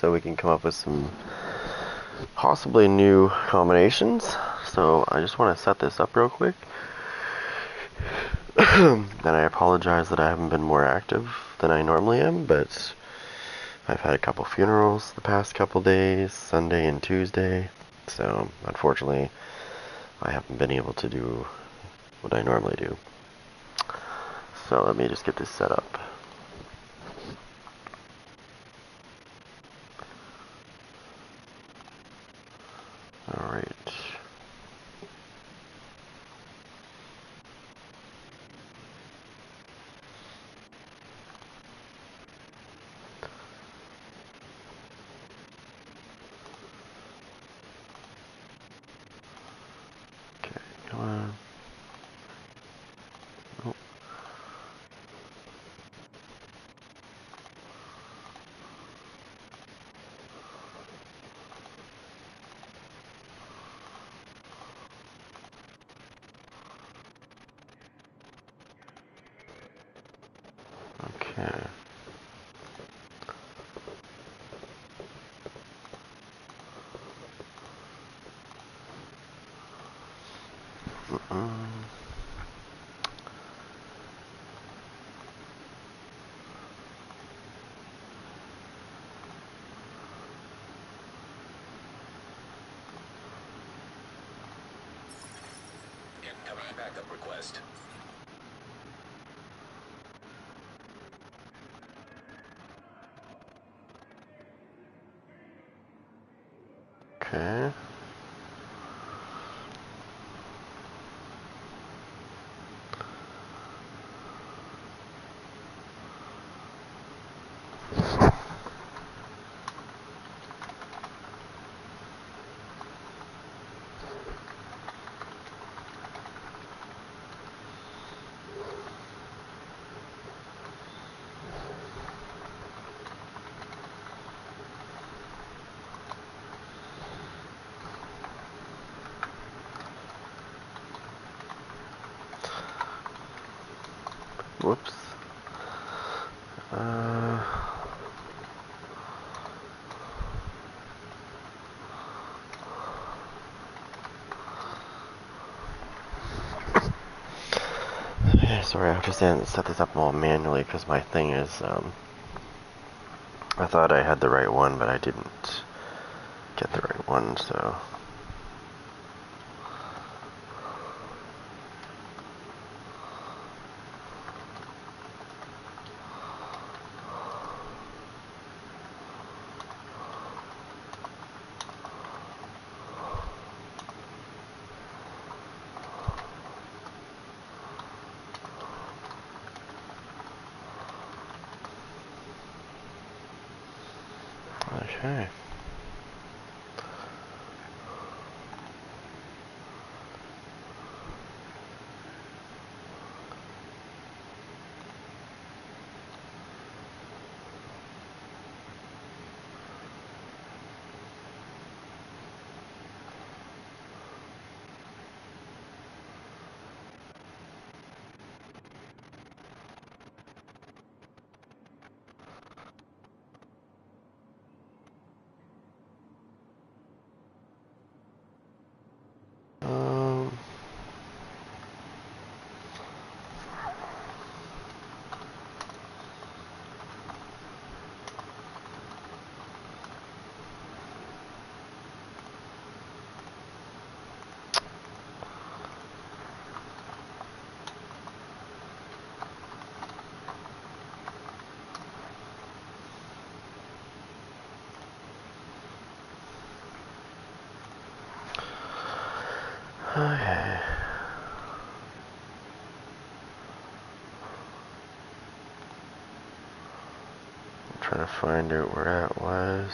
so we can come up with some possibly new combinations. So I just want to set this up real quick. And I apologize that I haven't been more active than I normally am, but I've had a couple funerals the past couple days, Sunday and Tuesday, so unfortunately I haven't been able to do what I normally do. So let me just get this set up. Alright. Okay, come on. Oh. Okay. Incoming backup request. Okay. Whoops. Sorry, I have to set this up all manually because my thing is, I thought I had the right one, but I didn't get the right one, so. Okay. Um, okay. I'm trying to find out where that was.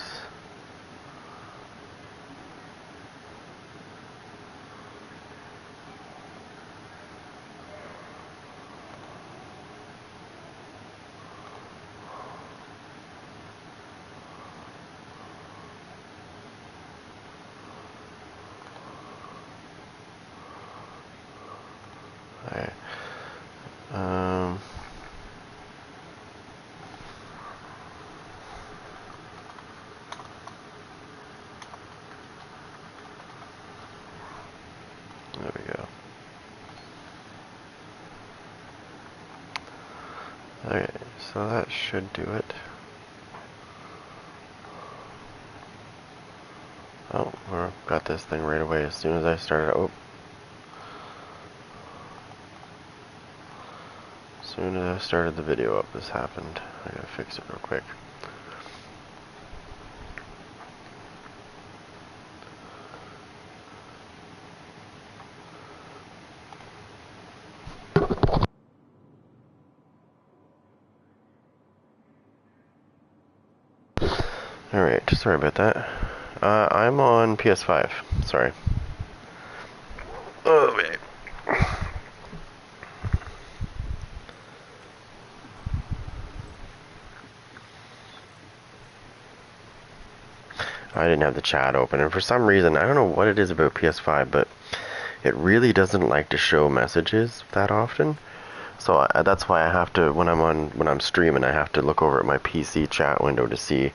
Alright. Um, So that should do it. Oh, we got this thing right away as soon as I started. Oh. As soon as I started the video up, this happened. I gotta fix it real quick. Alright, sorry about that. I'm on PS5. Sorry. Oh, wait. I didn't have the chat open, and for some reason, I don't know what it is about PS5, but it really doesn't like to show messages that often. So that's why I have to, when I'm streaming, I have to look over at my PC chat window to see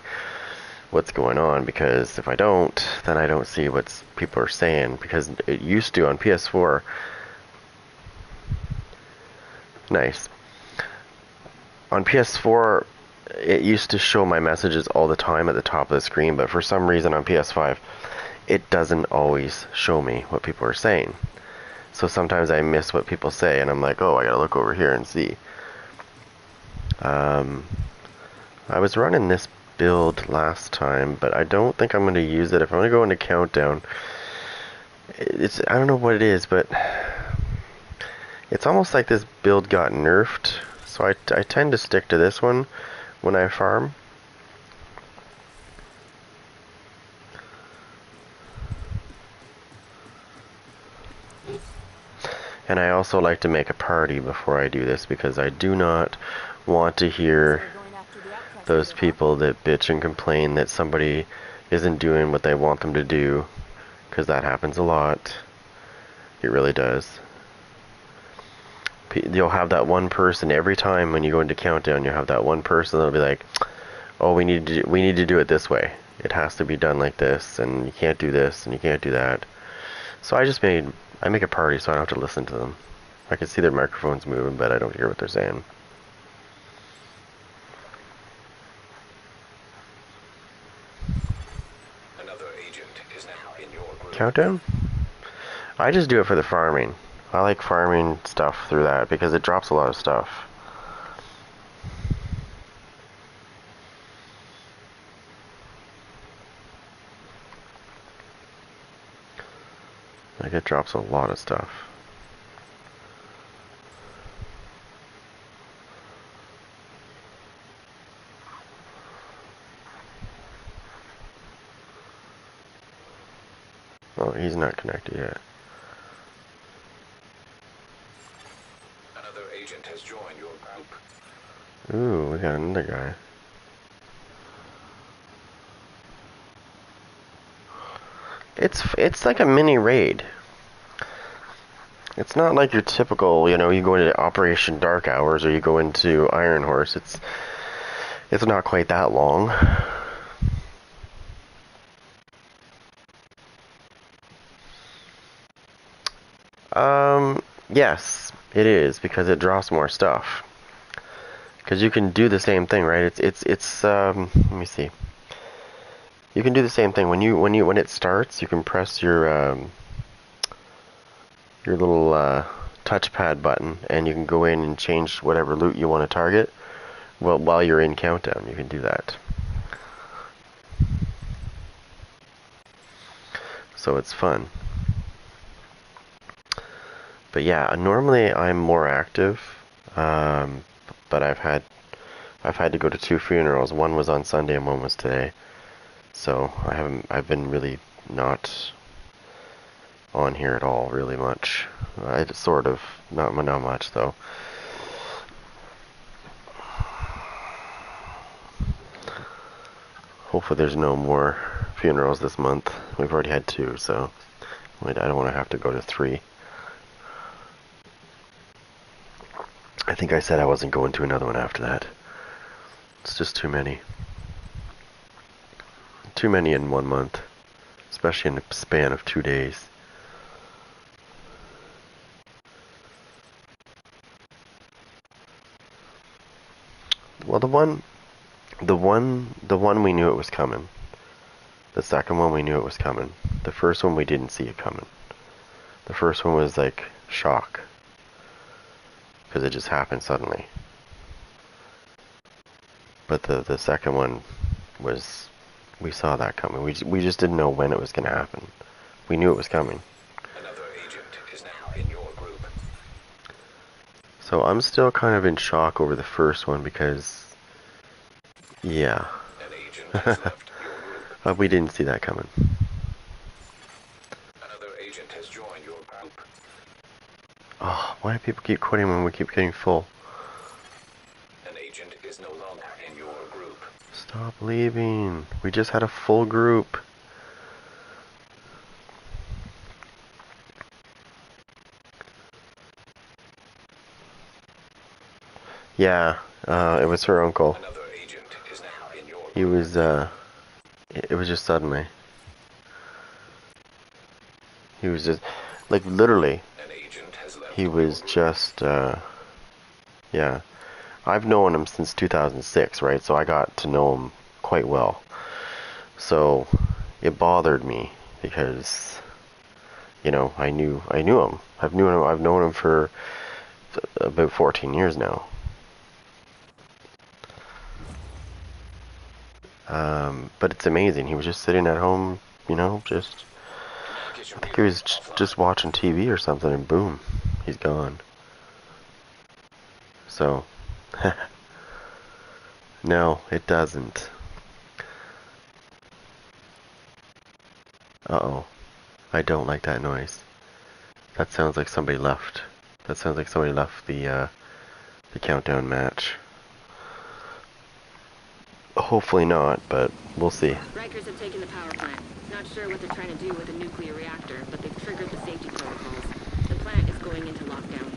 what's going on, because if I don't, then I don't see what people are saying, because it used to on PS4. Nice. On PS4, it used to show my messages all the time at the top of the screen, but for some reason on PS5, it doesn't always show me what people are saying. So sometimes I miss what people say, and I'm like, oh, I gotta look over here and see. I was running this build last time, but I don't think I'm going to use it. If I'm going to go into Countdown, I don't know what it is, but it's almost like this build got nerfed. So I tend to stick to this one when I farm. And I also like to make a party before I do this, because I do not want to hear those people that bitch and complain that somebody isn't doing what they want them to do, because that happens a lot. It really does. You'll have that one person every time when you go into Countdown. You'll have that one person that'll be like, "Oh, we need to do it this way. It has to be done like this, and you can't do this, and you can't do that." So I make a party so I don't have to listen to them. I can see their microphones moving, but I don't hear what they're saying. Another agent is now in your group. Countdown? I just do it for the farming. I like farming stuff through that because it drops a lot of stuff. Like, it drops a lot of stuff. Oh, he's not connected yet. Another agent has joined your group. Ooh, we got another guy. It's like a mini raid. It's not like your typical, you go into Operation Dark Hours or you go into Iron Horse. It's not quite that long. Yes, it is, because it drops more stuff. Because you can do the same thing, right? Let me see. You can do the same thing when it starts. You can press your little touchpad button, and you can go in and change whatever loot you want to target. Well, while you're in Countdown, you can do that. So it's fun. But yeah, normally I'm more active, but I've had to go to 2 funerals. One was on Sunday and one was today. So I've been really not on here at all, really much. I sort of, not much though. Hopefully there's no more funerals this month. We've already had 2, so I don't want to have to go to 3. I think I said I wasn't going to another one after that. It's just too many. Too many in 1 month, especially in the span of 2 days. Well, the one we knew it was coming. The second one we knew it was coming. The first one we didn't see it coming. The first one was like shock because it just happened suddenly. But the second one was, we saw that coming. We just didn't know when it was going to happen. We knew it was coming. Another agent is now in your group. So I'm still kind of in shock over the first one because, yeah, An agent has left your group. we didn't see that coming. Another agent has joined your group. Oh, why do people keep quitting when we keep getting full? An agent is no longer in your group. Stop leaving. We just had a full group. Yeah, it was her uncle. Another agent is now in your group. He was, it was just suddenly. He was just, like, literally, An agent has left he was just, yeah. I've known him since 2006, right? So I got to know him quite well. So it bothered me because, you know, I knew him. I've known him for about 14 years now. But it's amazing. He was just sitting at home, you know, just, I think he was just watching TV or something, and boom, he's gone. So, no, it doesn't. Uh-oh. I don't like that noise. That sounds like somebody left. That sounds like somebody left the countdown match. Hopefully not, but we'll see. Rikers have taken the power plant. Not sure what they're trying to do with a nuclear reactor, but they've triggered the safety protocols. The plant is going into lockdown.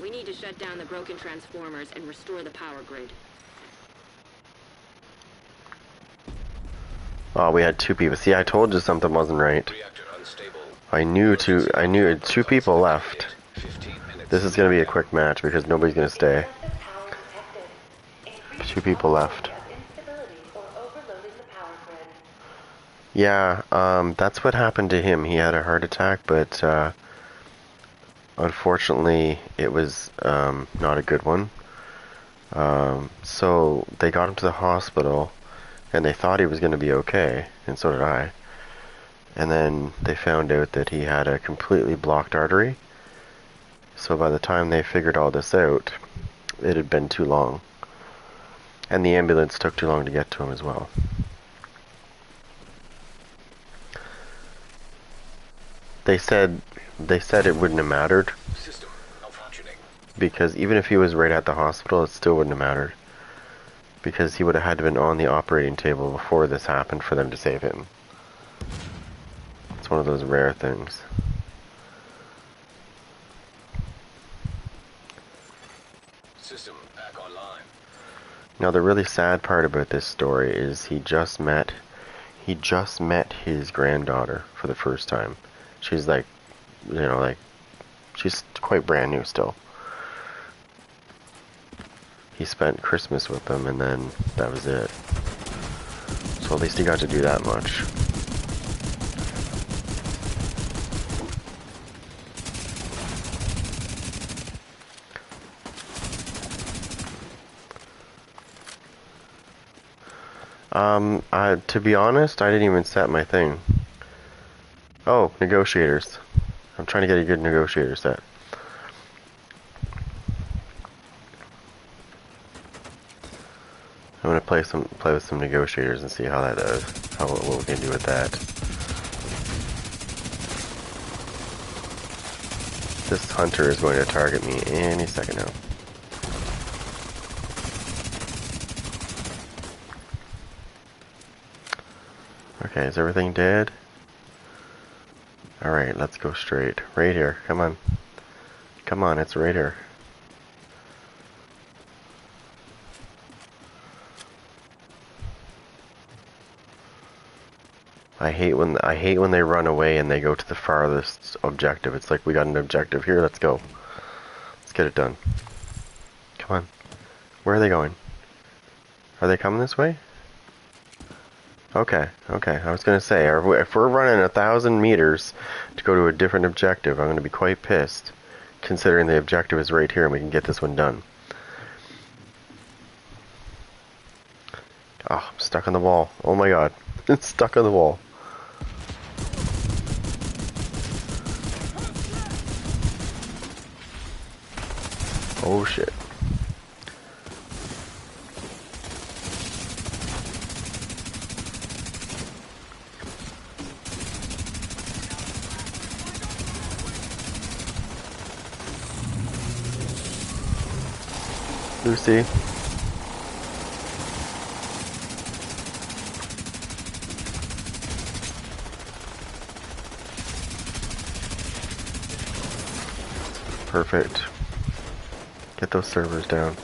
We need to shut down the broken transformers and restore the power grid. Oh, we had two people. See, I told you something wasn't right. Reactor unstable. I knew two people left. 15 minutes. This is gonna be a quick match because nobody's gonna stay. Two people left. Yeah, that's what happened to him. He had a heart attack, but unfortunately, it was not a good one. So they got him to the hospital, and they thought he was going to be okay, and so did I. And then they found out that he had a completely blocked artery. So by the time they figured all this out, it had been too long. And the ambulance took too long to get to him as well. They said it wouldn't have mattered, System malfunctioning. because even if he was right at the hospital, it still wouldn't have mattered. Because he would have had to been on the operating table before this happened for them to save him. It's one of those rare things. System back online. Now the really sad part about this story is he just met his granddaughter for the first time. She's like, you know, like, she's quite brand new still. He spent Christmas with them, and then that was it. So at least he got to do that much. To be honest, I didn't even set my thing. Oh, negotiators. I'm trying to get a good negotiator set. I'm gonna play with some negotiators and see how that does. What we can do with that. This hunter is going to target me any second now. Okay, is everything dead? Alright, let's go straight. Right here, come on. Come on, it's right here. I hate when they run away and they go to the farthest objective. It's like, we got an objective here, let's go. Let's get it done. Come on. Where are they going? Are they coming this way? Okay, okay. I was gonna say, if we're running 1,000 meters to go to a different objective, I'm gonna be quite pissed, considering the objective is right here and we can get this one done. Oh, I'm stuck on the wall. Oh my god. It's stuck on the wall. Oh shit. Lucy. Perfect. Get those servers down.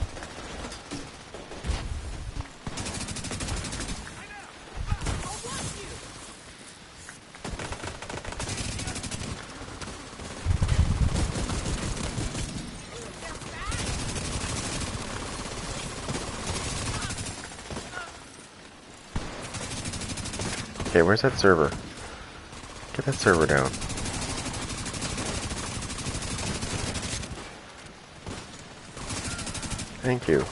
Okay, where's that server? Get that server down. Thank you.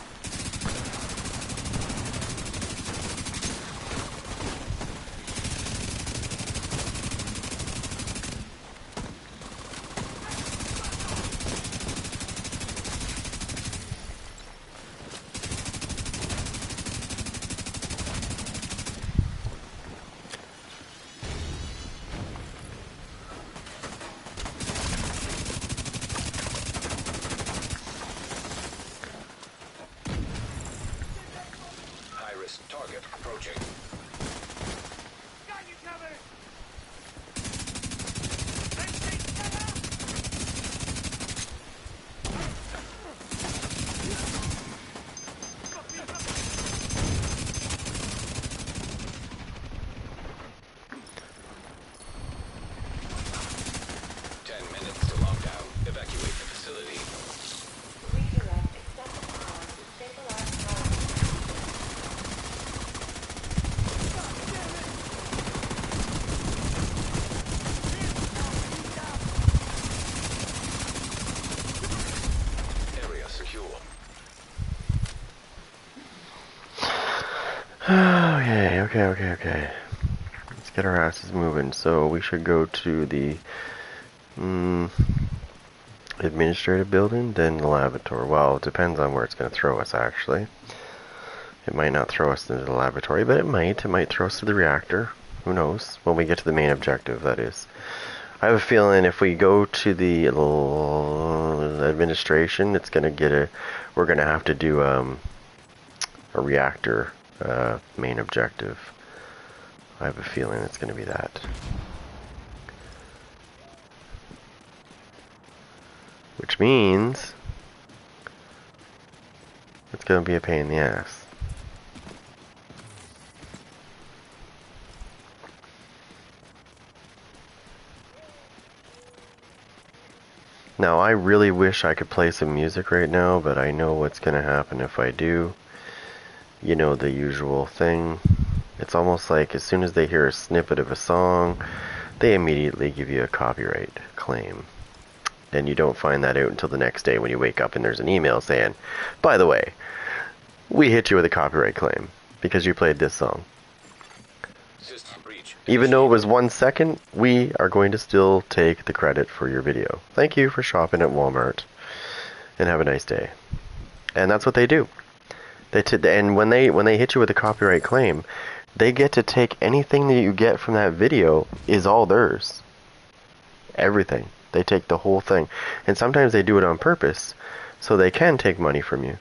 High-risk target approaching. Got you covered! Evacuate the facility. Redirect accepted command to stabilize power. Area secure. Okay. Let's get our asses moving. So we should go to the administrative building, then the laboratory. Well, it depends on where it's going to throw us, actually. It might not throw us into the laboratory, but it might. It might throw us to the reactor. Who knows? When we get to the main objective, that is. I have a feeling if we go to the administration, it's going to get we're going to have to do a reactor main objective. I have a feeling it's going to be that. Which means it's going to be a pain in the ass. Now, I really wish I could play some music right now, but I know what's going to happen if I do. You know, the usual thing. It's almost like as soon as they hear a snippet of a song, they immediately give you a copyright claim. And you don't find that out until the next day when you wake up and there's an email saying, by the way, we hit you with a copyright claim because you played this song. System breach. Even though it was 1 second, we are going to still take the credit for your video. Thank you for shopping at Walmart, and have a nice day. And that's what they do. And when they hit you with a copyright claim, they get to take anything that you get from that video is all theirs. Everything. They take the whole thing. And sometimes they do it on purpose, so they can take money from you.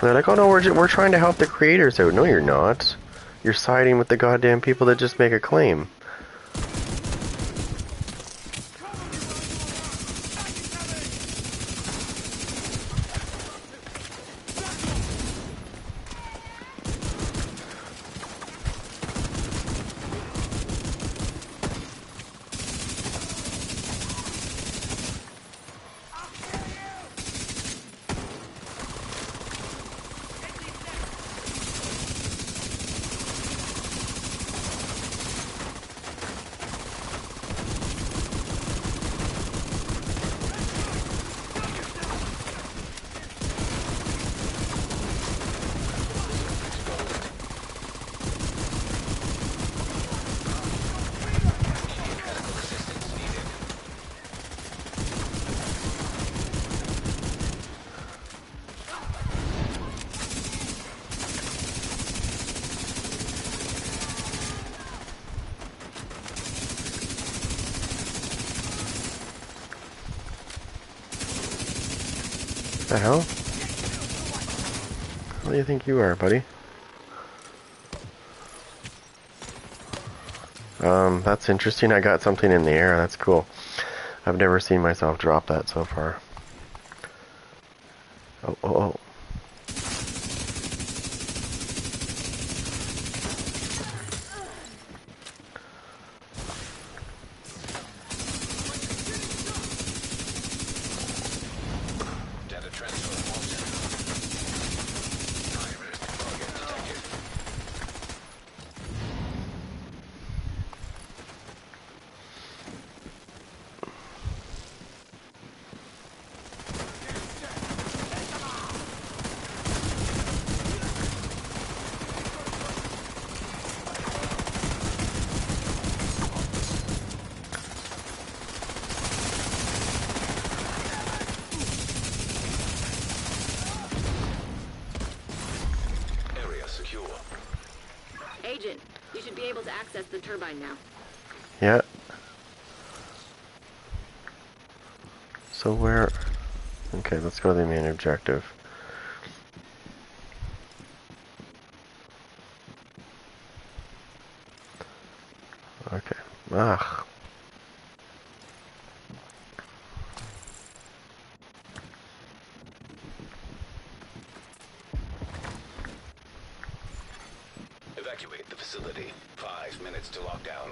They're like, oh no, we're trying to help the creators out. No, you're not. You're siding with the goddamn people that just make a claim. The hell? What do you think you are, buddy? That's interesting. I got something in the air. That's cool. I've never seen myself drop that so far. Oh, oh, oh. Data transfer halted. High-risk target detected. Area secure. Agent, you should be able to access the turbine now. Yeah. So where... Okay, let's go to the main objective. Okay. Ugh. Evacuate the facility. 5 minutes to lockdown.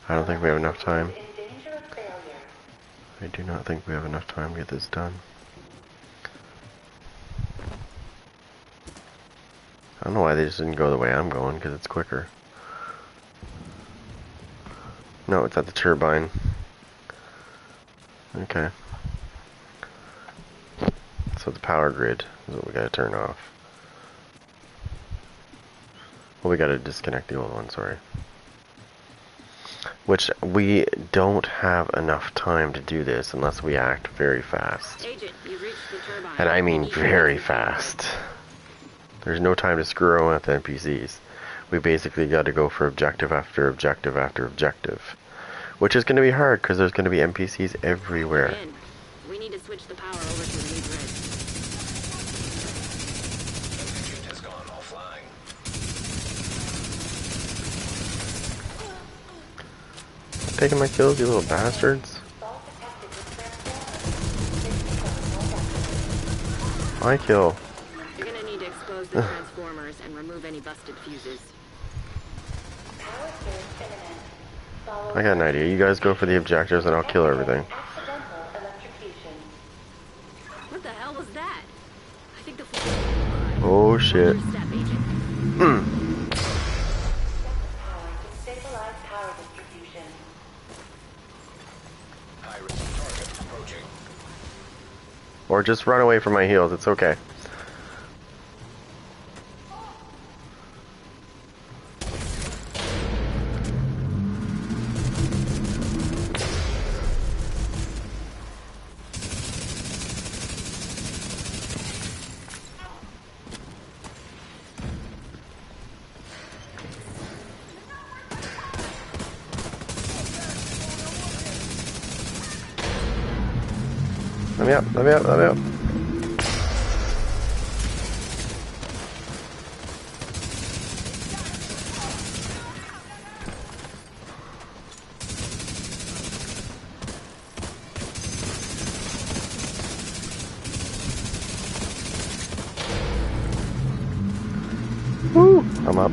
I don't think we have enough time. In danger of failure. I do not think we have enough time to get this done. I don't know why they just didn't go the way I'm going, because it's quicker. No, it's at the turbine. Okay. So the power grid is what we gotta turn off. Well, we gotta disconnect the old one, sorry. Which, we don't have enough time to do this unless we act very fast. Agent, you've reached the turbine. And I mean You need to very use the fast. There's no time to screw around with NPCs. We basically got to go for objective after objective after objective. Which is going to be hard because there's going to be NPCs everywhere. in. We need to switch the power over to the new grid. Agent has gone offline. Taking my kills, you little bastards. Fault detected with transformers. My kill. You're gonna need to expose the transformers and remove any busted fuses. Power surge imminent. Follow I got an idea. You guys go for the objectives and I'll kill everything. accidental electrocution. What the hell was that? I think the Oh shit. Step, Agent. Power to stabilize power distribution. High-risk target approaching. Or just run away from my heals, it's okay. Let me up, let me up, let me up. Woo! I'm up.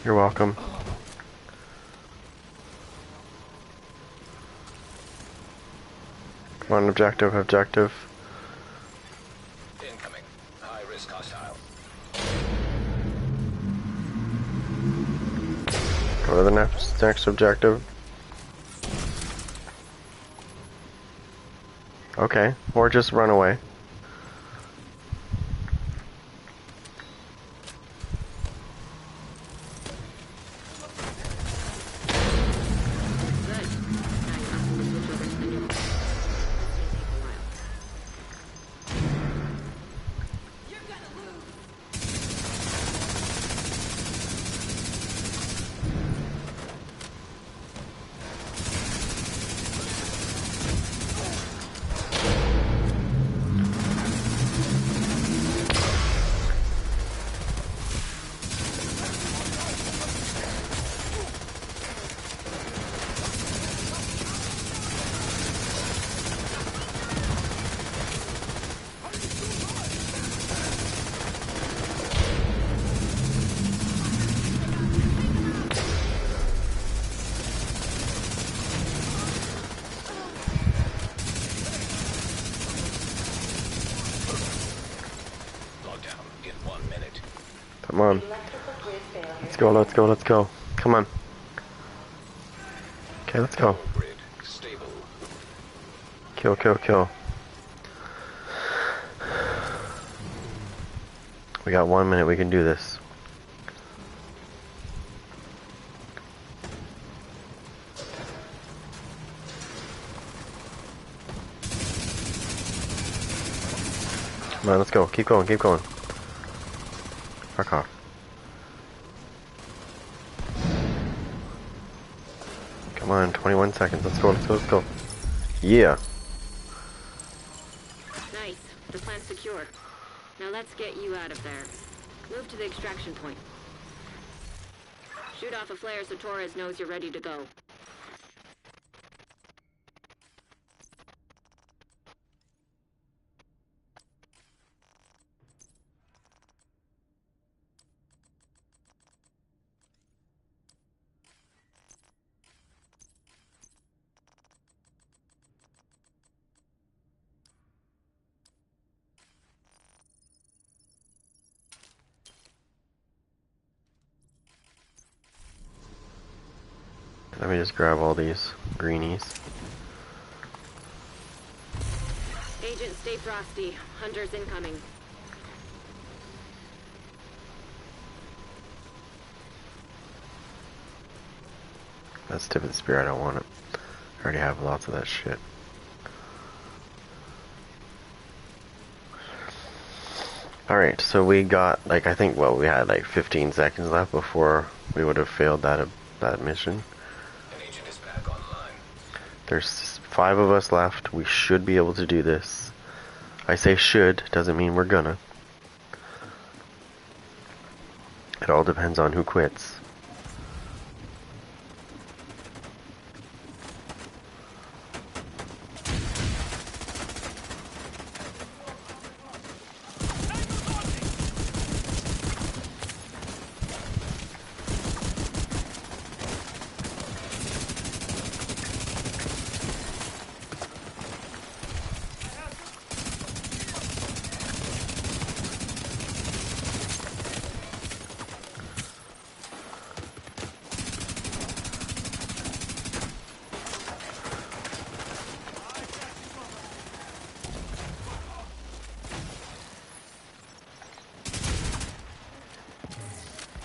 You're welcome. Come on, objective, objective. Incoming. High-risk hostile. Go to the next objective. Okay, or just run away. Good. Now you have to switch over to the new. This may take a while. Come on. Electrical grid failure. Let's go, let's go, let's go. Come on. Okay, let's go. Power grid stable. Kill, kill, kill. We got 1 minute, we can do this. Come on, let's go. Keep going, keep going. Fuck off. Come on, 21 seconds. Let's go, let's go, let's go. Yeah. Nice. The plant's secure. Now let's get you out of there. Move to the extraction point. Shoot off a flare so Torres knows you're ready to go. Let me just grab all these greenies. Agent, stay frosty. Hunters incoming. That's tip of the spear, I don't want it. I already have lots of that shit. Alright, so we got, like, I think, well, we had like 15 seconds left before we would have failed that mission. An agent is back online. There's 5 of us left. We should be able to do this. I say should, doesn't mean we're gonna. It all depends on who quits.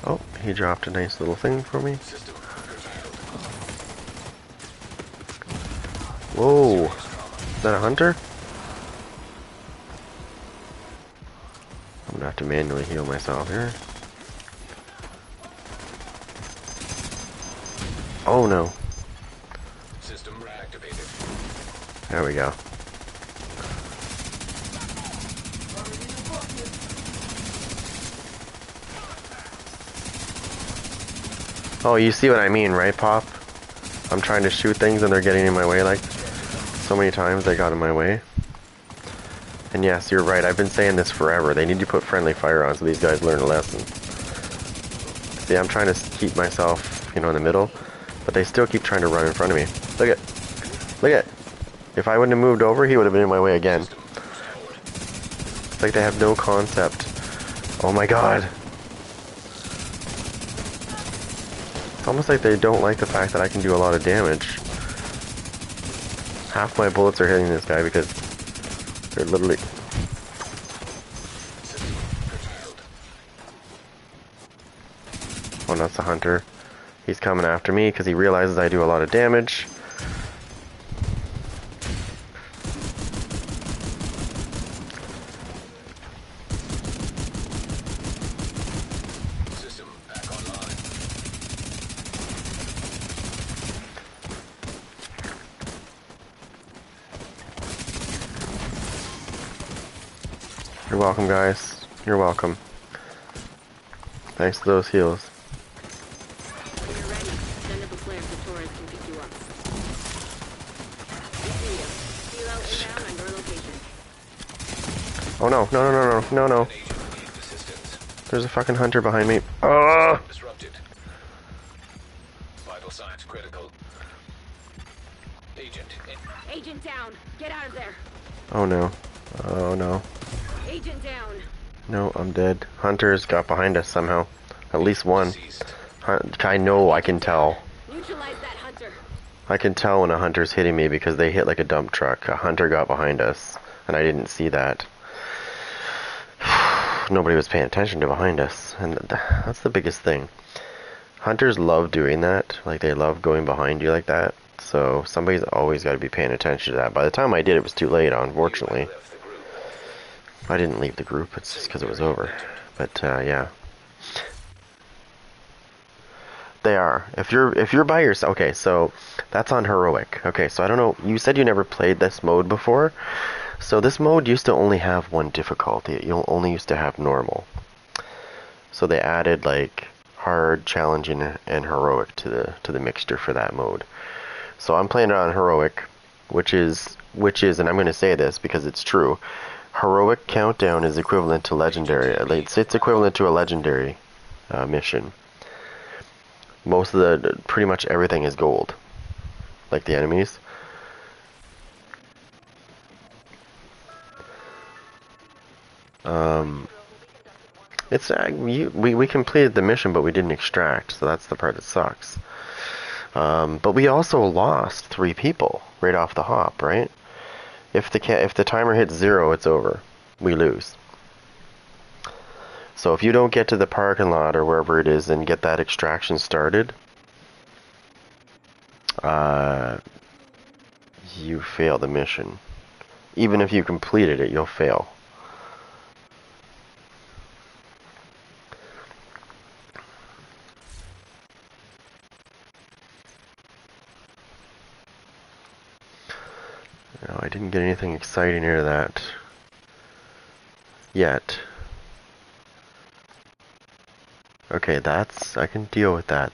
Oh, he dropped a nice little thing for me. System curtailed. Whoa, is that a hunter? I'm gonna have to manually heal myself here. Oh no. System reactivated. There we go. Oh, you see what I mean, right, Pop? I'm trying to shoot things and they're getting in my way, like, so many times they got in my way. And yes, you're right, I've been saying this forever. They need to put friendly fire on so these guys learn a lesson. See, I'm trying to keep myself, you know, in the middle, but they still keep trying to run in front of me. Look at. If I wouldn't have moved over, he would have been in my way again. It's like they have no concept. Oh my god. It's almost like they don't like the fact that I can do a lot of damage. Half my bullets are hitting this guy because they're literally... Oh, that's a hunter. He's coming after me because he realizes I do a lot of damage. System back online. You're welcome, guys. You're welcome. Thanks to those heals. When you're ready, send up a flare so Torres can pick you up. Kilo inbound on your location. Oh no, no. An agent needs assistance. There's a fucking hunter behind me. Ah! Disrupted. Vital signs critical. Agent in. Agent down! Get out of there! Oh no. Oh no. Agent down! No, I'm dead. Hunters got behind us somehow. At least one. Ceased. I know, I can tell. Neutralize that hunter. I can tell when a hunter's hitting me because they hit like a dump truck. A hunter got behind us, and I didn't see that. Nobody was paying attention to behind us, and that's the biggest thing. Hunters love doing that. Like, they love going behind you like that. So somebody's always got to be paying attention to that. By the time I did, it was too late, unfortunately. You have left the group. I didn't leave the group. It's just because it was over. But, yeah. They are. If you're by yourself, okay, so that's on heroic. Okay, so I don't know. You said you never played this mode before. So this mode used to only have one difficulty. You only used to have normal. So they added like hard, challenging, and heroic to the mixture for that mode. So I'm playing it on heroic, which is, and I'm going to say this because it's true. Heroic countdown is equivalent to legendary. It's equivalent to a legendary mission. Most of pretty much everything is gold, like the enemies. It's we completed the mission, but we didn't extract, so that's the part that sucks. But we also lost 3 people right off the hop, right? If the timer hits 0, it's over. We lose. So if you don't get to the parking lot or wherever it is and get that extraction started, you fail the mission. Even if you completed it, you'll fail. No, I didn't get anything exciting out of that yet. Okay, I can deal with that.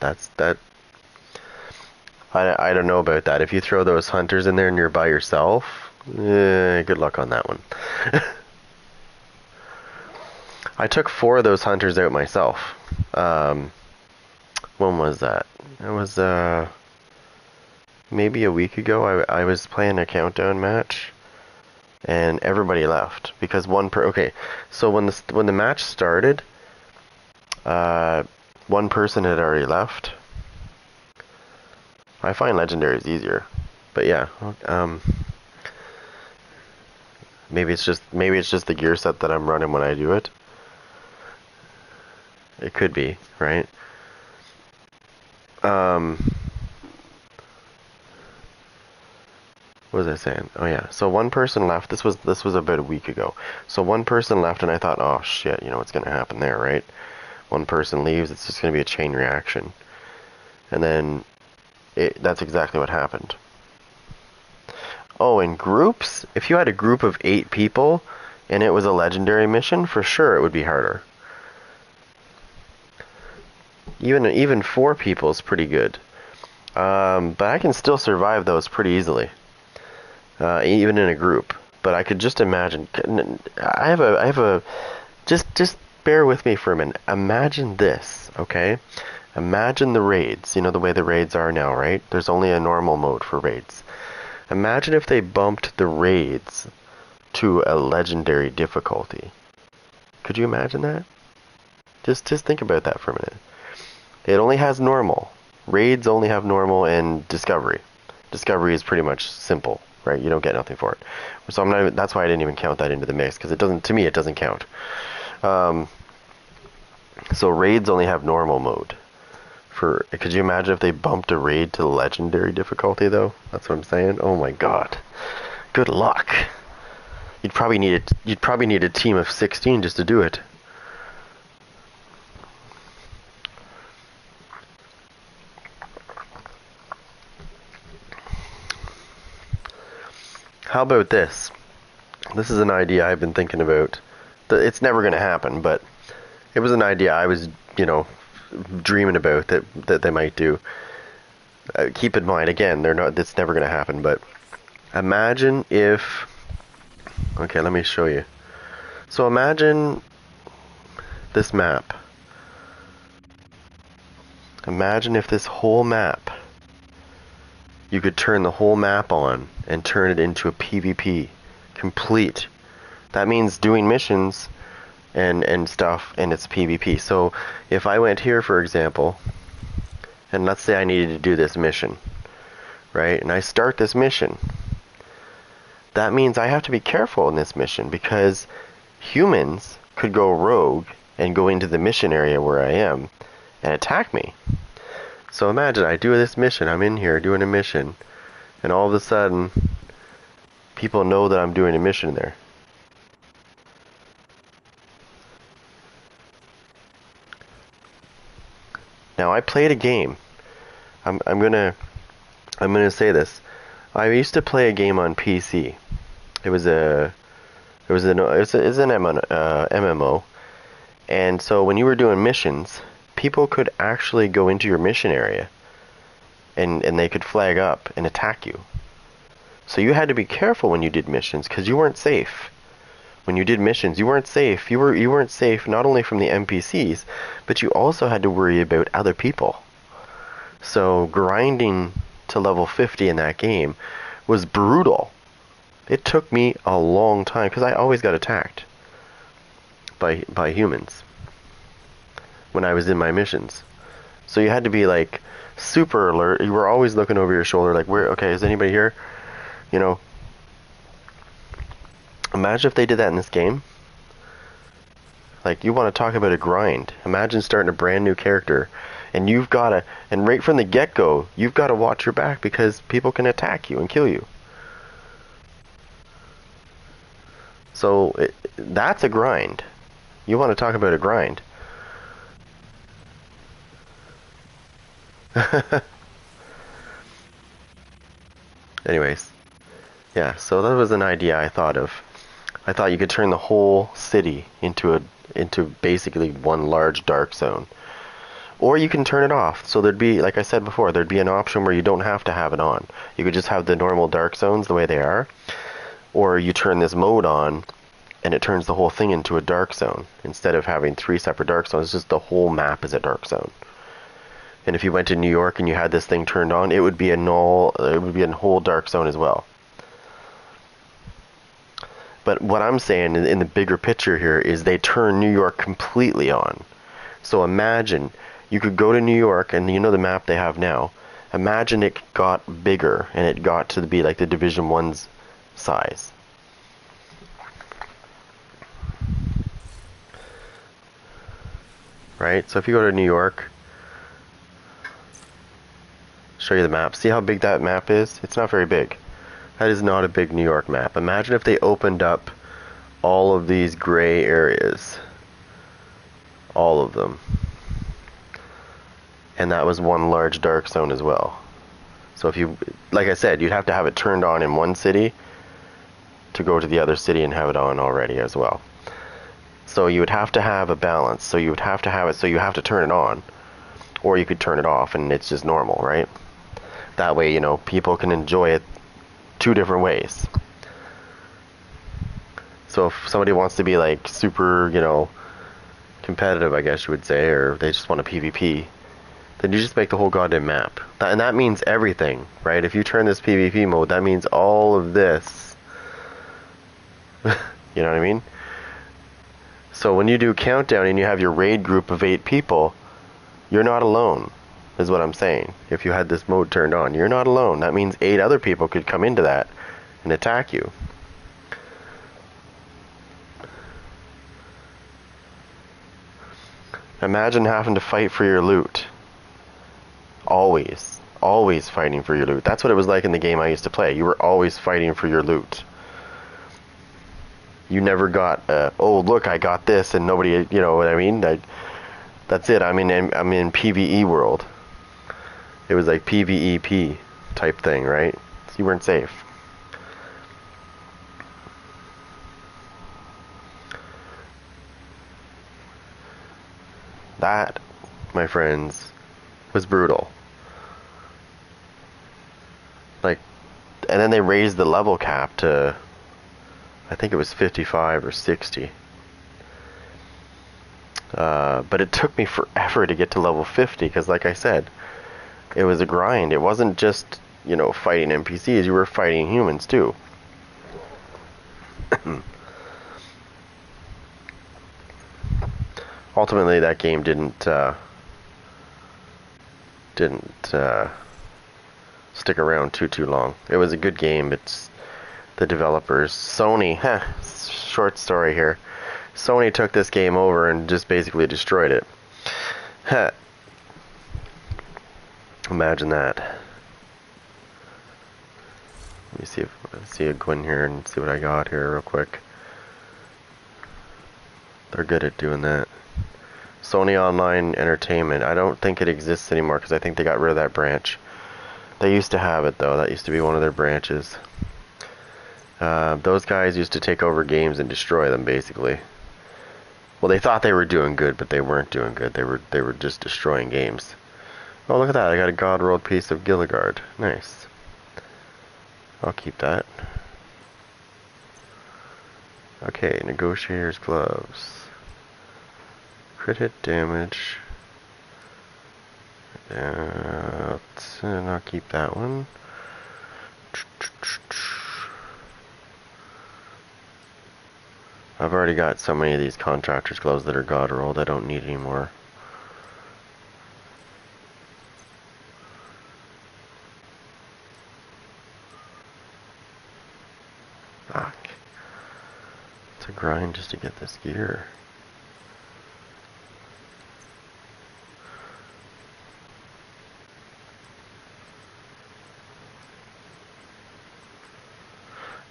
I don't know about that. If you throw those hunters in there and you're by yourself, good luck on that one. I took 4 of those hunters out myself. When was that? It was, maybe a week ago. I was playing a countdown match, and everybody left because okay, so when the match started, one person had already left. I find legendaries easier, but yeah, maybe it's just the gear set that I'm running when I do it. It could be, right? What was I saying? Oh yeah. So one person left. This was about a week ago. So one person left, and I thought, oh shit, you know what's gonna happen there, right? One person leaves, it's just gonna be a chain reaction, and then that's exactly what happened. Oh, in groups, if you had a group of 8 people and it was a legendary mission, for sure it would be harder. Even 4 people is pretty good. But I can still survive those pretty easily. Even in a group. But I could just imagine. I have a. Just bear with me for a minute. Imagine this, okay? Imagine the raids. You know the way the raids are now, right? There's only a normal mode for raids. Imagine if they bumped the raids to a legendary difficulty. Could you imagine that? Just think about that for a minute. It only has normal. Raids only have normal and discovery. Discovery is pretty much simple, right? You don't get nothing for it. So I'm not even, that's why I didn't even count that into the mix, because it doesn't, to me, it doesn't count. So raids only have normal mode. Could you imagine if they bumped a raid to legendary difficulty though? That's what I'm saying. Oh my god. Good luck. You'd probably need a team of 16 just to do it. How about this? This is an idea I've been thinking about. It's never going to happen, but it was an idea I was, dreaming about that they might do. Keep in mind, again, it's never going to happen, but imagine if... Okay, let me show you. So imagine this map. Imagine if this whole map, you could turn the whole map on and turn it into a PvP. Complete. That means doing missions and stuff, and it's PvP. So if I went here, for example, and let's say I needed to do this mission, right? And I start this mission. That means I have to be careful in this mission because humans could go rogue and go into the mission area where I am and attack me. So imagine I do this mission, I'm in here doing a mission, and all of a sudden people know that I'm doing a mission there. Now I played a game. I'm gonna say this. I used to play a game on PC. It's an MMO, and so when you were doing missions, people could actually go into your mission area, and they could flag up and attack you. So you had to be careful when you did missions because you weren't safe. When you did missions, you weren't safe. You weren't safe not only from the NPCs, but you also had to worry about other people. So grinding to level 50 in that game was brutal. It took me a long time because I always got attacked by humans when I was in my missions. So you had to be like super alert. You were always looking over your shoulder like, where, okay, is anybody here? You know, imagine if they did that in this game. Like, you want to talk about a grind. Imagine starting a brand new character and and right from the get-go, you've got to watch your back because people can attack you and kill you. So that's a grind. You want to talk about a grind. Anyways, yeah, so that was an idea I thought of. I thought you could turn the whole city into basically one large dark zone. Or you can turn it off. So there'd be, like I said before, there'd be an option where you don't have to have it on. You could just have the normal dark zones the way they are. Or you turn this mode on and it turns the whole thing into a dark zone. Instead of having 3 separate dark zones, just the whole map is a dark zone. And if you went to New York and you had this thing turned on, it would be a whole dark zone as well. But what I'm saying in the bigger picture here is they turn New York completely on. So imagine you could go to New York, and you know the map they have now. Imagine it got bigger and it got to be like the Division 1's size. Right? So if you go to New York, show you the map. See how big that map is? It's not very big. That is not a big New York map. Imagine if they opened up all of these gray areas. All of them. And that was one large dark zone as well. So if you, like I said, you'd have to have it turned on in one city to go to the other city and have it on already as well. So you would have to have a balance. So you would have to have it, so you have to turn it on. Or you could turn it off and it's just normal, right? That way, you know, people can enjoy it 2 different ways. So if somebody wants to be like super, you know, competitive, I guess you would say, or they just want a PvP, then you just make the whole goddamn map. And that means everything, right? If you turn this PvP mode, that means all of this. You know what I mean? So when you do countdown and you have your raid group of 8 people, you're not alone, is what I'm saying. If you had this mode turned on, you're not alone. That means 8 other people could come into that and attack you. Imagine having to fight for your loot. Always fighting for your loot. That's what it was like in the game I used to play. You were always fighting for your loot. You never got, oh look, I got this, and nobody, you know what I mean? That's it. I'm in PvE world. It was like PvEP type thing, right? So you weren't safe. That, my friends, was brutal. Like, and then they raised the level cap to, I think it was 55 or 60. But it took me forever to get to level 50 because, like I said, it was a grind. It wasn't just, you know, fighting NPCs. You were fighting humans too. ultimately that game didn't stick around too long. It was a good game. It's the developers, Sony. Short story here. Sony took this game over and just basically destroyed it. Imagine that. Let me see if go in here and see what I got here real quick. They're good at doing that. Sony Online Entertainment. I don't think it exists anymore because I think they got rid of that branch. They used to have it though. That used to be one of their branches. Those guys used to take over games and destroy them basically. Well, they thought they were doing good, but they weren't doing good. They were just destroying games. Oh, look at that. I got a God rolled piece of Gilligard. Nice. I'll keep that. Okay, Negotiator's Gloves. Crit hit damage. And I'll keep that one. I've already got so many of these Contractor's Gloves that are God rolled, I don't need any more. Fuck. It's a grind just to get this gear.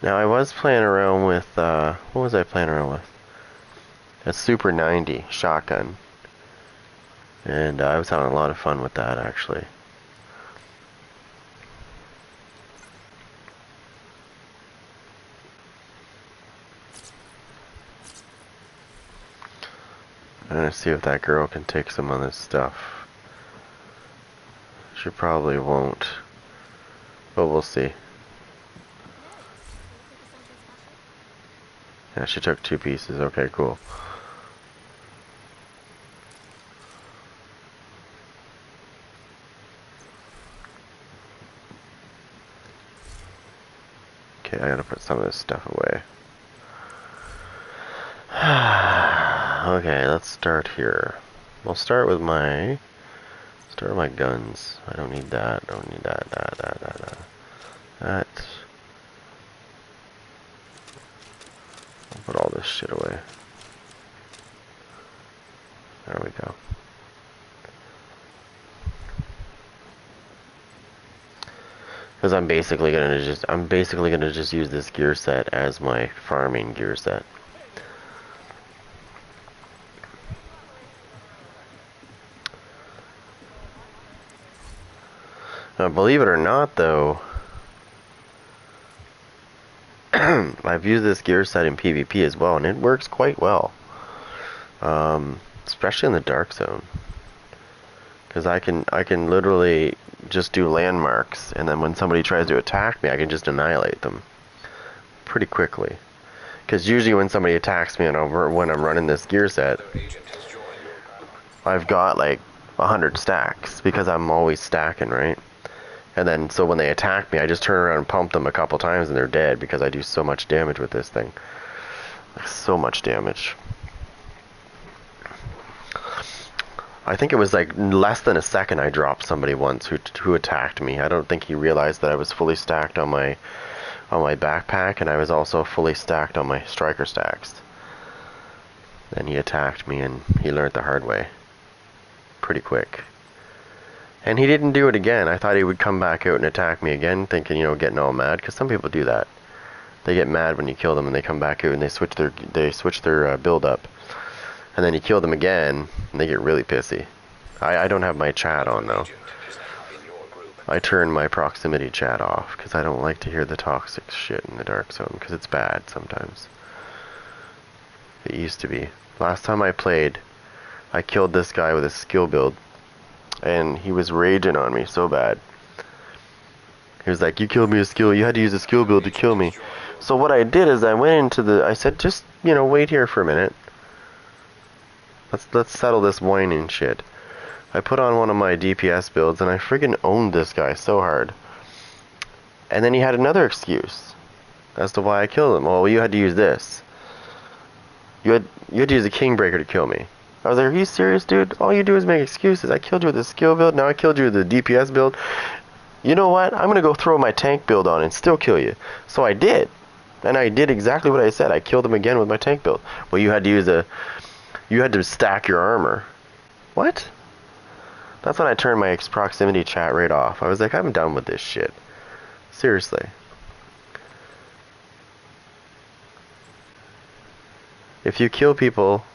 Now I was playing around with, what was I playing around with? A Super 90 shotgun. And I was having a lot of fun with that actually. I'm gonna see if that girl can take some of this stuff. She probably won't. But we'll see. Yeah, she took 2 pieces. Okay, cool. Okay, I gotta put some of this stuff away. Okay, let's start here. We'll start with my guns. I don't need that. Don't need that. That. I'll put all this shit away. There we go. Because I'm basically gonna just use this gear set as my farming gear set. Now, believe it or not, though, I've used this gear set in PvP as well, and it works quite well. Especially in the dark zone, because I can literally just do landmarks, and then when somebody tries to attack me, I can just annihilate them pretty quickly. Because usually when somebody attacks me when I'm running this gear set, I've got like 100 stacks because I'm always stacking, right? And then so when they attack me, I just turn around and pump them a couple times and they're dead because I do so much damage with this thing. Like, so much damage. I think it was like less than a second I dropped somebody once who attacked me. I don't think he realized that I was fully stacked on my backpack, and I was also fully stacked on my striker stacks. Then he attacked me and he learned the hard way. Pretty quick. And he didn't do it again. I thought he would come back out and attack me again, thinking, you know, getting all mad, because some people do that. They get mad when you kill them and they come back out and they switch their build up. And then you kill them again and they get really pissy. I don't have my chat on though. I turn my proximity chat off because I don't like to hear the toxic shit in the dark zone because it's bad sometimes. It used to be. Last time I played, I killed this guy with a skill build. And he was raging on me so bad. He was like, you killed me with skill, you had to use a skill build to kill me. So what I did is I said, just, you know, wait here for a minute. Let's settle this whining shit. I put on one of my DPS builds and I friggin' owned this guy so hard. And then he had another excuse as to why I killed him. Well, you had to use this. You had to use a Kingbreaker to kill me. I was like, are you serious, dude? All you do is make excuses. I killed you with a skill build, now I killed you with a DPS build. You know what? I'm gonna go throw my tank build on and still kill you. So I did. And I did exactly what I said. I killed him again with my tank build. Well, you had to use you had to stack your armor. What? That's when I turned my proximity chat right off. I was like, I'm done with this shit. Seriously. If you kill people,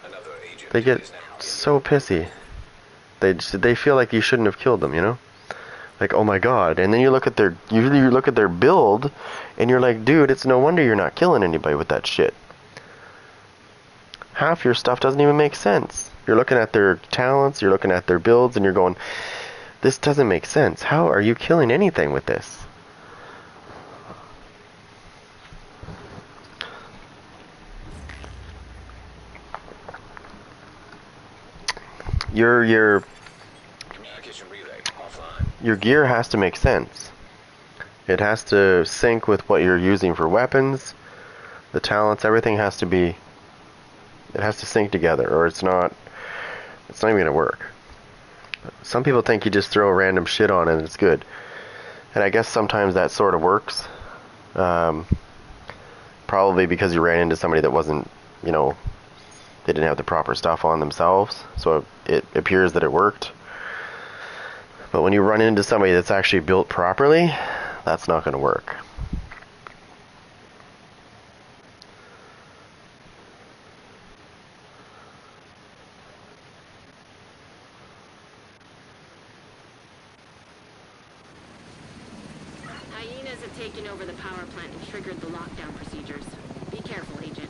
Another agent they get is now in so pissy. They feel like you shouldn't have killed them, you know? Like, oh my god. And then you look at their build and you're like, dude, it's no wonder you're not killing anybody with that shit. Half your stuff doesn't even make sense. You're looking at their talents, you're looking at their builds, and you're going, this doesn't make sense. How are you killing anything with this? Your communication relay offline. your gear has to make sense. It has to sync with what you're using for weapons, the talents, everything has to be, it has to sync together, or it's not even gonna work. Some people think you just throw random shit on and it's good. And I guess sometimes that sort of works. Probably because you ran into somebody that wasn't, you know, they didn't have the proper stuff on themselves. So it appears that it worked. But when you run into somebody that's actually built properly, that's not going to work. Hyenas have taken over the power plant and triggered the lockdown procedures. Be careful, Agent.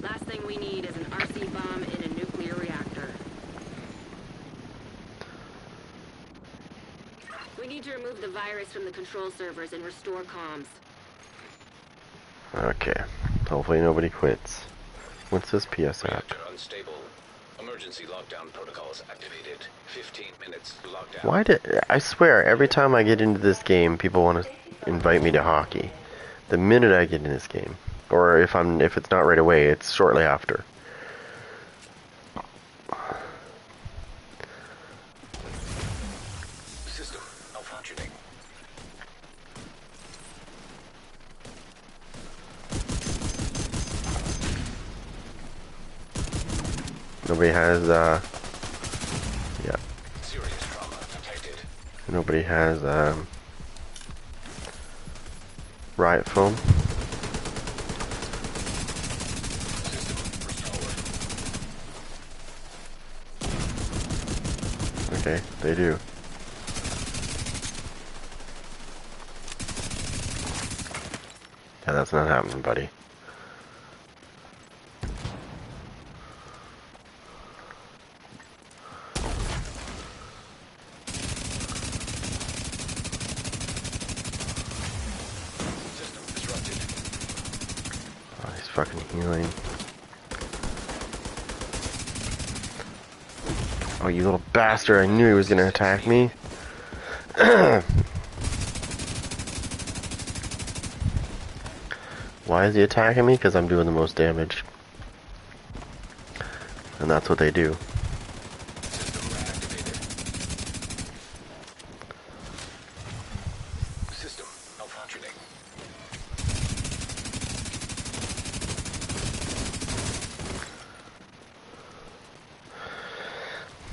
Last thing we need is an RC bomb in a nuclear reactor. We need to remove the virus from the control servers and restore comms. Okay. Hopefully nobody quits. What's this PS app? Reactor unstable. Emergency lockdown protocols activated. 15 minutes lockdown. Why did I swear every time I get into this game, people want to invite me to hockey. The minute I get in this game, or if it's not right away, it's shortly after. System malfunctioning. Nobody has yeah. Serious trauma detected. Nobody has riot foam. Okay, they do. Yeah, that's not happening, buddy. System disrupted. Oh, he's fucking healing. Oh, you little bastard, I knew he was gonna attack me. Why is he attacking me? Because I'm doing the most damage. And that's what they do. System reactivated. System malfunctioning.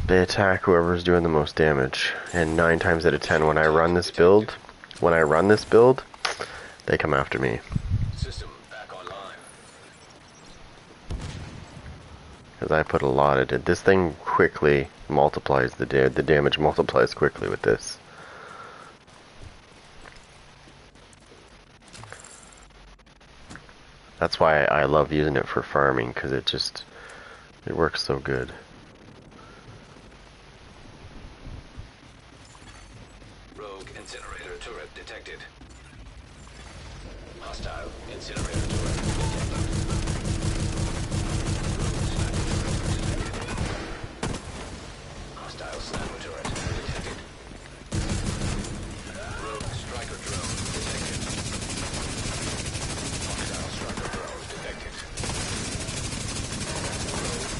They attack whoever's doing the most damage. And 9 times out of 10 when I run this build, they come after me. System back online. Because I put a lot of it. This thing quickly multiplies the damage multiplies quickly with this. That's why I love using it for farming, because it works so good. Rogue incinerator turret detected. Hostile incinerator turret detected. Hostile sniper turret detected. Rogue striker drone detected. Hostile striker drone detected. Rogue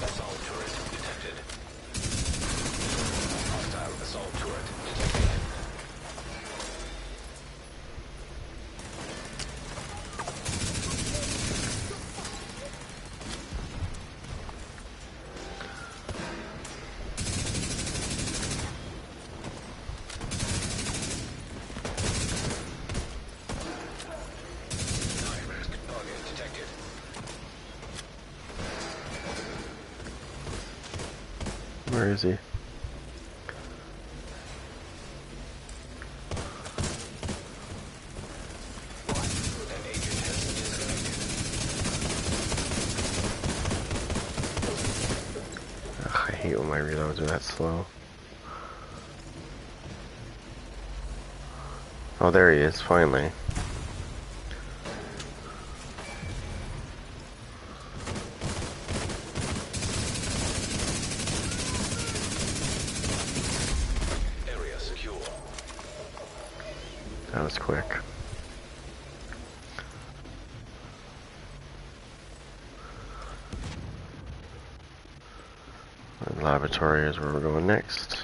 Where is he? Ugh, I hate when my reloads are that slow. Oh, there he is, finally. Area secure. That was quick. The laboratory is where we're going next.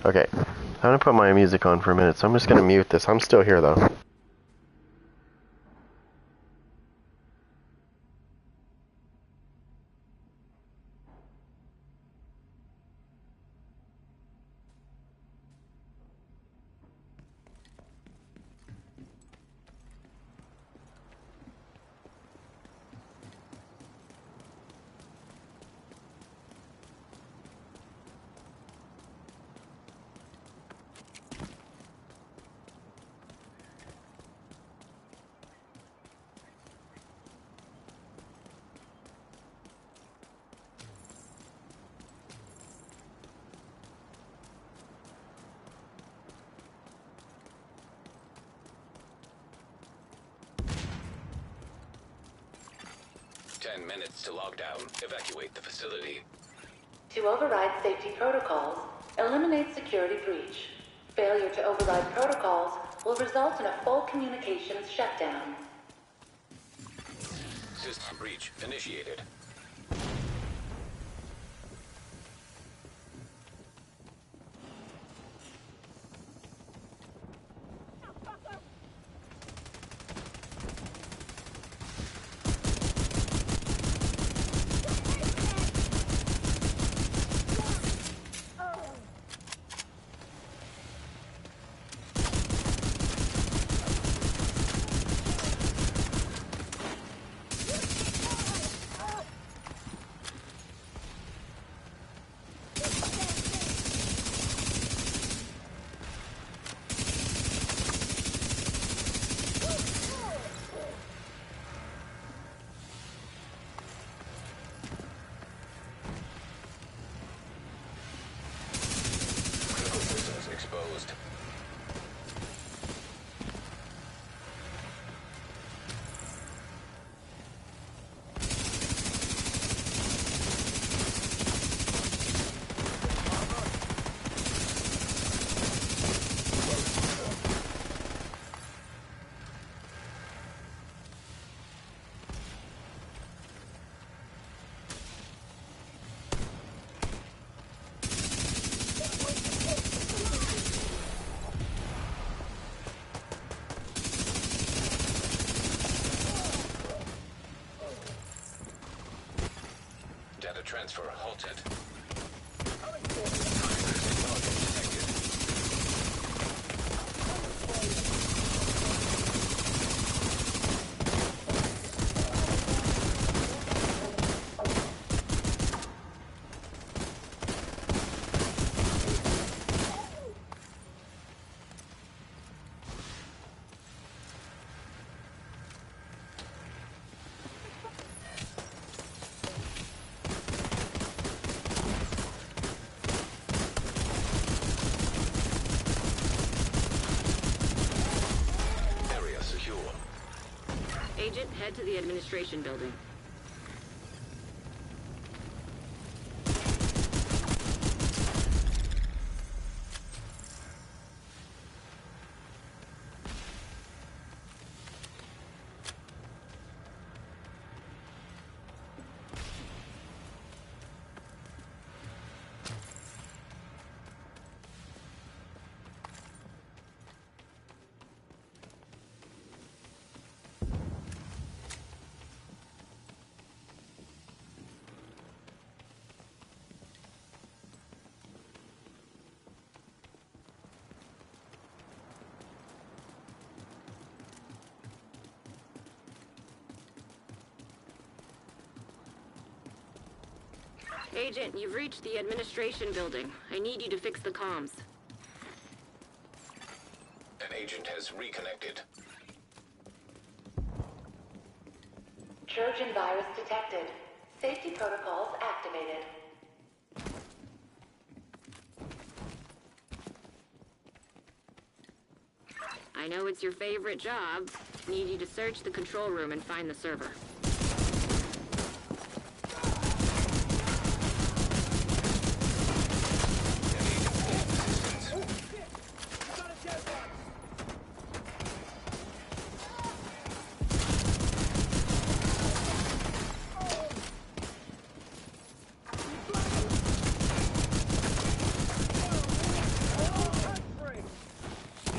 Okay, I'm gonna put my music on for a minute, so I'm just gonna mute this. I'm still here though. Minutes to lock down. Evacuate the facility. To override safety protocols, eliminate security breach. Failure to override protocols will result in a full communications shutdown. System breach initiated. Exposed. Data transfer halted. Area secure. Agent, head to the administration building. Agent, you've reached the administration building. I need you to fix the comms. An agent has reconnected. Trojan virus detected. Safety protocols activated. I know it's your favorite job. Need you to search the control room and find the server.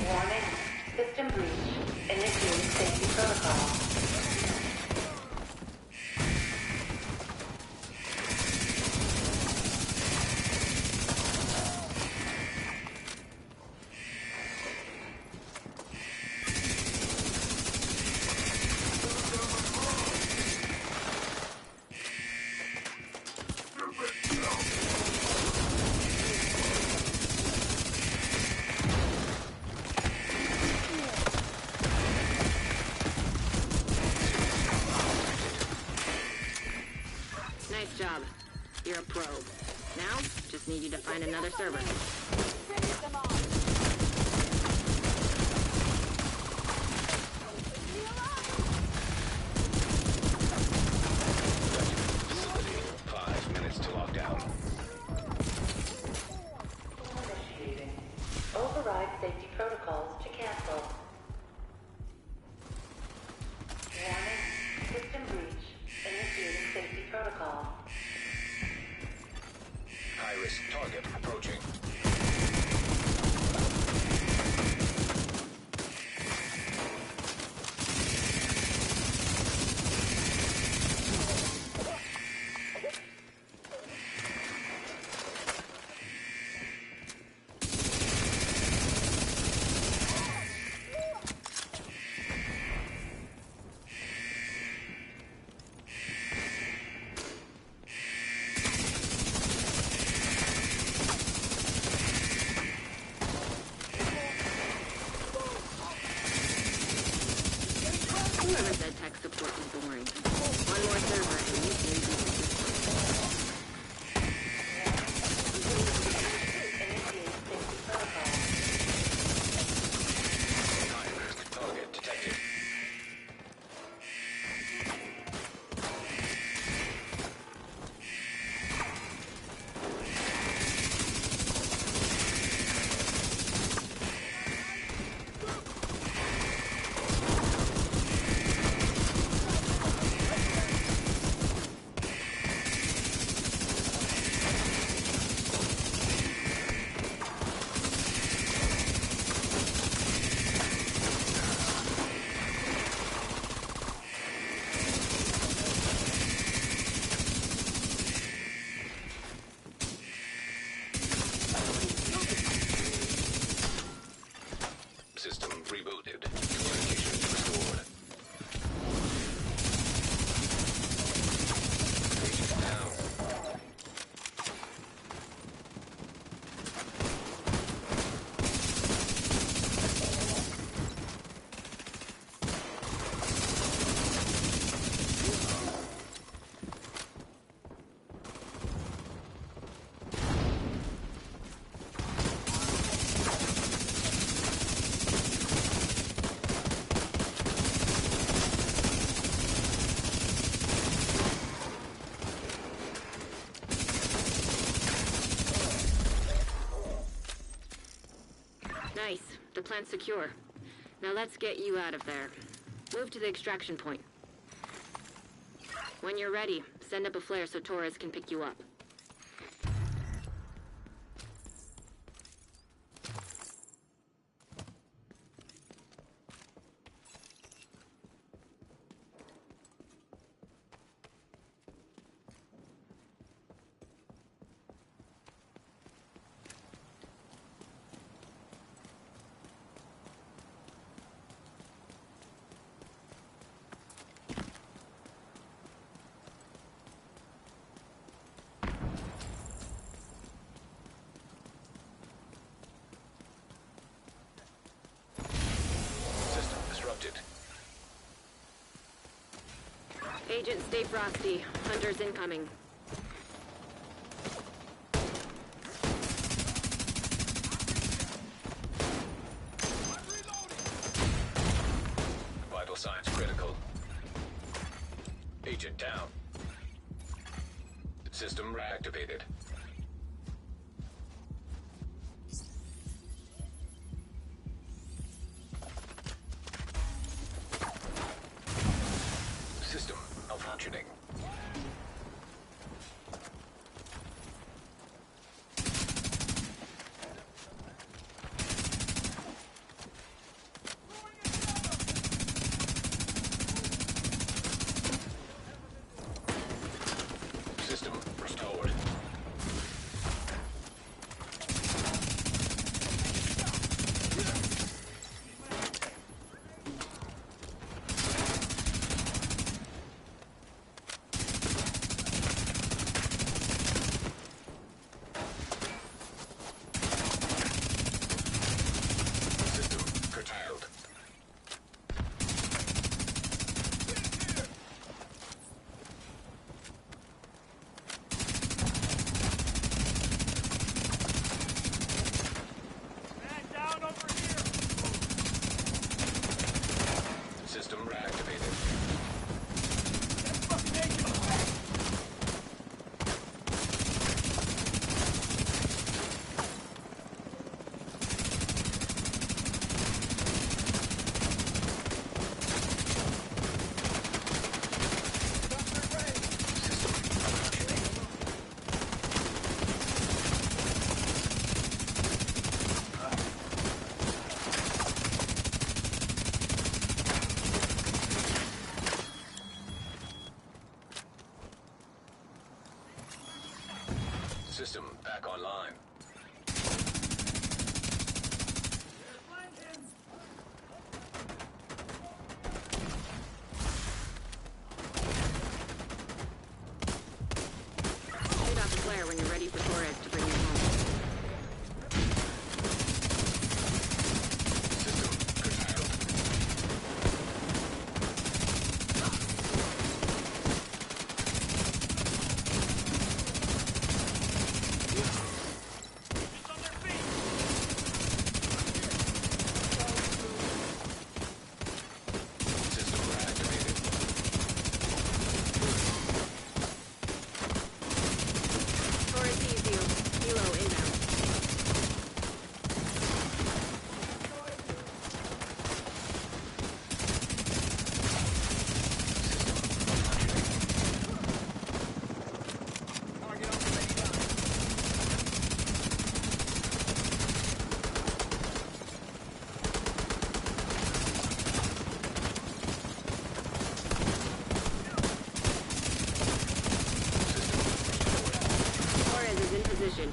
Warning. System breach. Initiating safety protocol. Nice job. You're a pro. Now, just need you to find another server. Facility. 5 minutes to lockdown. Initiating. Override safety protocols to cancel. Warning. System breach. Initiating safety protocol. High-risk target approaching. Whoever said tech support was boring. One more server and you can do the system. Initiating safety protocol. High-risk target detected. System rebooted. Communications restored. Agent down. Nice. The plant's secure. Now let's get you out of there. Move to the extraction point. When you're ready, send up a flare so Torres can pick you up. Agent, stay frosty. Hunters incoming. Vital signs critical. Agent down. System reactivated. System malfunctioning. System restored. System curtailed. System reactivated. System back online. Shoot off the flare when you're ready for Torres to bring you home. System curtailed. System reactivated. Torres sees you. Helo inbound. Torres is in position.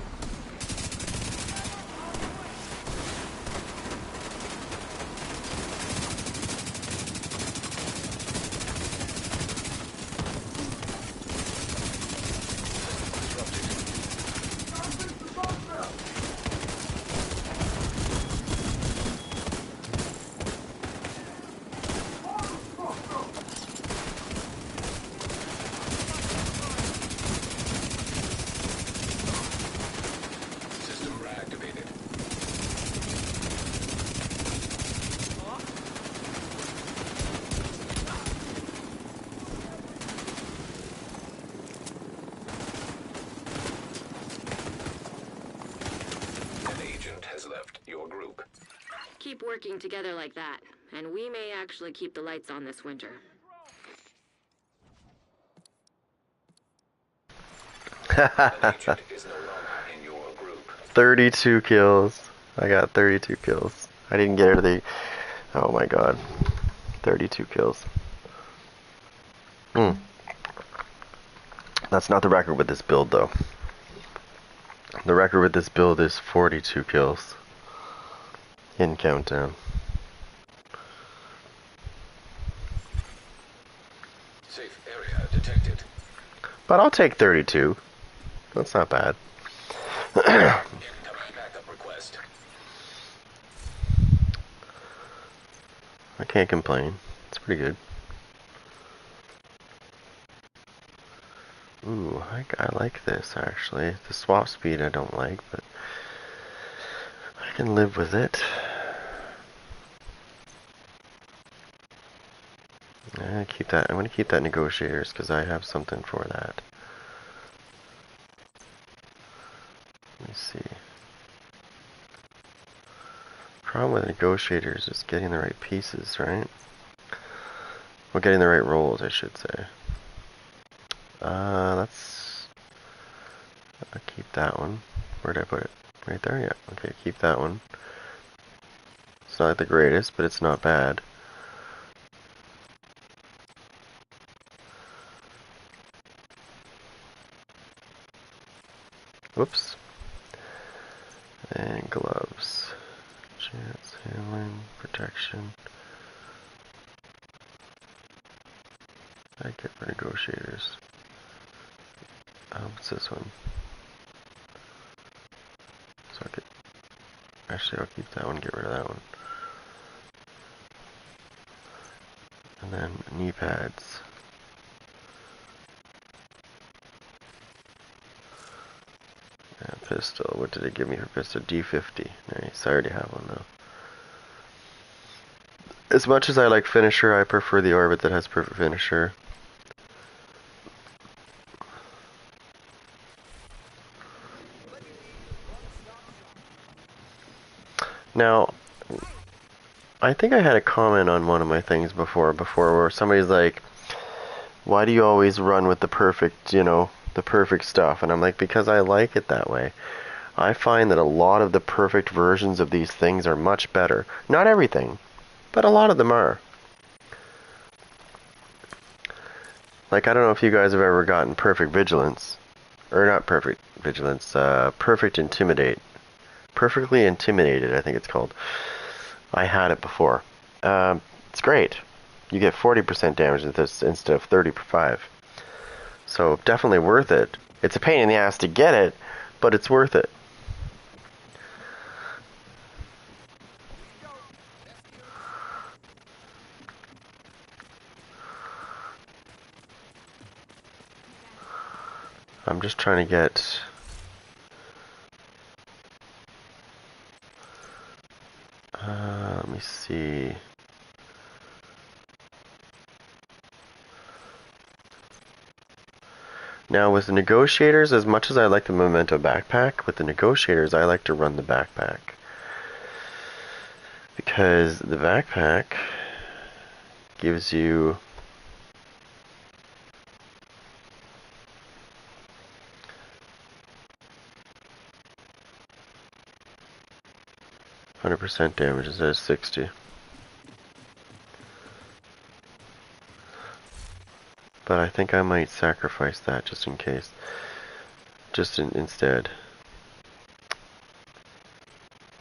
System reactivated. An agent has left your group. Keep working together like that, and we may actually keep the lights on this winter. An agent is no longer in your group. 32 kills. I got 32 kills. I didn't get the. Oh my god. 32 kills. That's not the record with this build, though. The record with this build is 42 kills in Countdown. Safe area detected. But I'll take 32. That's not bad. Incoming backup request. I can't complain. It's pretty good. Ooh, I like this actually. The swap speed I don't like, but I can live with it. Keep that. I'm gonna keep that negotiators because I have something for that. Let me see. Problem with negotiators is getting the right pieces, right? Well, getting the right rolls, I should say. Let's keep that one. Where did I put it? Right there, yeah. Okay, keep that one. It's not the greatest, but it's not bad. Whoops. And gloves. Chance, handling, protection. I get for negotiators. What's this one? So I could, actually I'll keep that one, get rid of that one. And then knee pads. And pistol. What did it give me for pistol? D50. Nice. I already have one though. As much as I like finisher, I prefer the orbit that has perfect finisher. Now, I think I had a comment on one of my things before where somebody's like, why do you always run with the perfect, the perfect stuff? And I'm like, because I like it that way. I find that a lot of the perfect versions of these things are much better. Not everything, but a lot of them are. Like, I don't know if you guys have ever gotten perfect vigilance. Or not perfect vigilance, perfect intimidate. Perfectly intimidated, I think it's called. I had it before. It's great. You get 40% damage with this instead of 35. So definitely worth it. It's a pain in the ass to get it, but it's worth it. I'm just trying to get... let me see... Now with the negotiators, as much as I like the Memento backpack, with the negotiators I like to run the backpack. Because the backpack gives you 100% damage instead of 60. But I think I might sacrifice that just in case. Instead.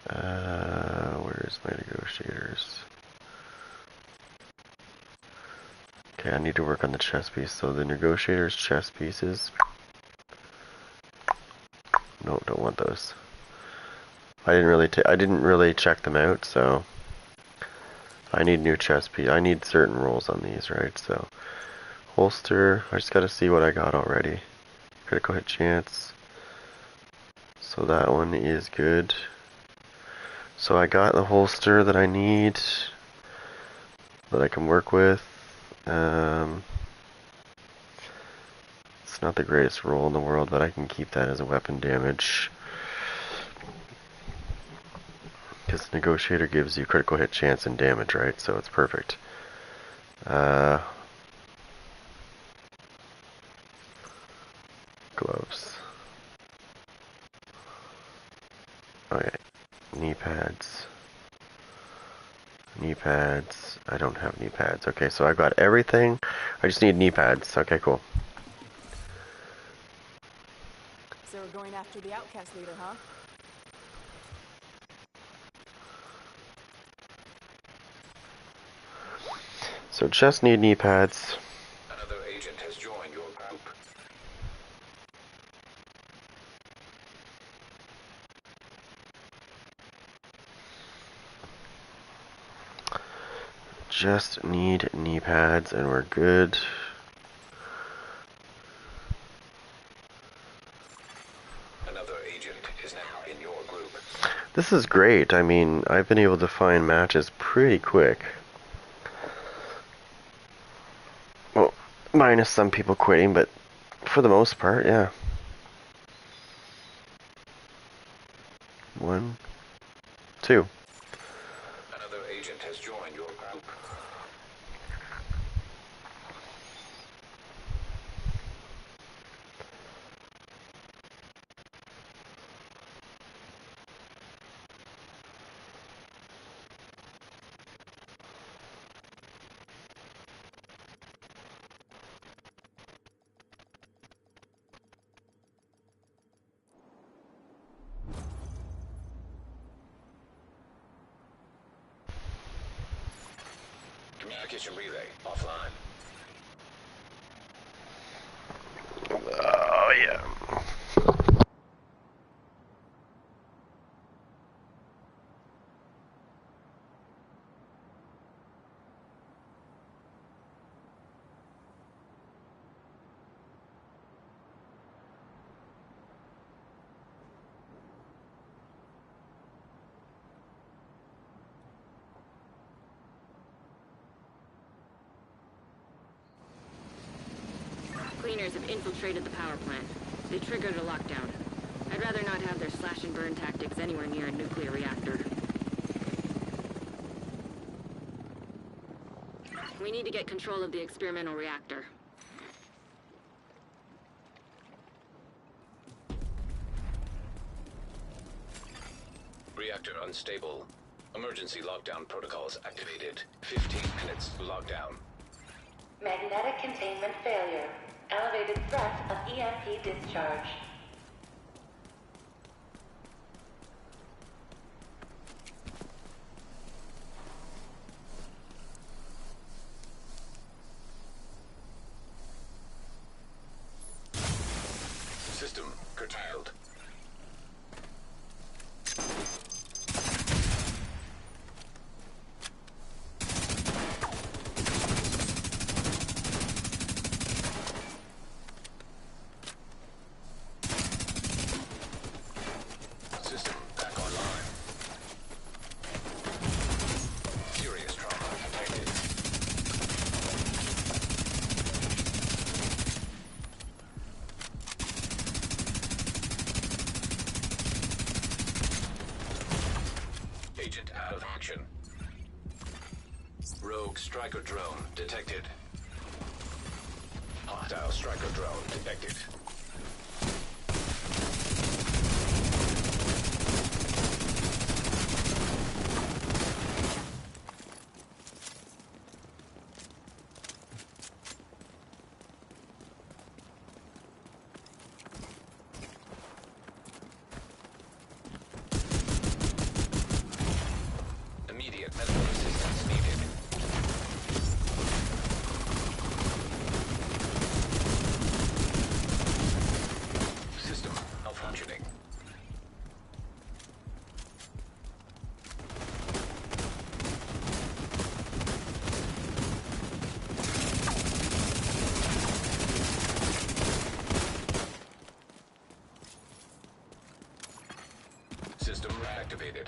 Where's my negotiators? Okay, I need to work on the chess piece. So the negotiators chess pieces. No, don't want those. I didn't really check them out, so I need new chess piece. I need certain rolls on these, right? So holster, I just gotta see what I got already. Critical hit chance. So that one is good. So I got the holster that I need, that I can work with. It's not the greatest roll in the world, but I can keep that as a weapon damage. Because the negotiator gives you critical hit chance and damage, right? So it's perfect. Gloves. Okay. Knee pads. Knee pads. I don't have knee pads. Okay, so I've got everything. I just need knee pads. Okay, cool. So we're going after the outcast leader, huh? So just need knee pads. Another agent has joined your group. Just need knee pads and we're good. This is great. I mean, I've been able to find matches pretty quick. Well, minus some people quitting, but for the most part, yeah. 1, 2. Another agent has joined your group. Communication relay offline. Oh, yeah. Cleaners have infiltrated the power plant. They triggered a lockdown. I'd rather not have their slash and burn tactics anywhere near a nuclear reactor. We need to get control of the experimental reactor. Reactor unstable. Emergency lockdown protocols activated. 15 minutes lockdown. Magnetic containment failure. Elevated threat of EMP discharge. System curtailed. System back online. Serious trauma detected. Agent out of action. Rogue striker drone detected. Hostile striker drone detected. Immediate medical assistance needed. System malfunctioning. System reactivated.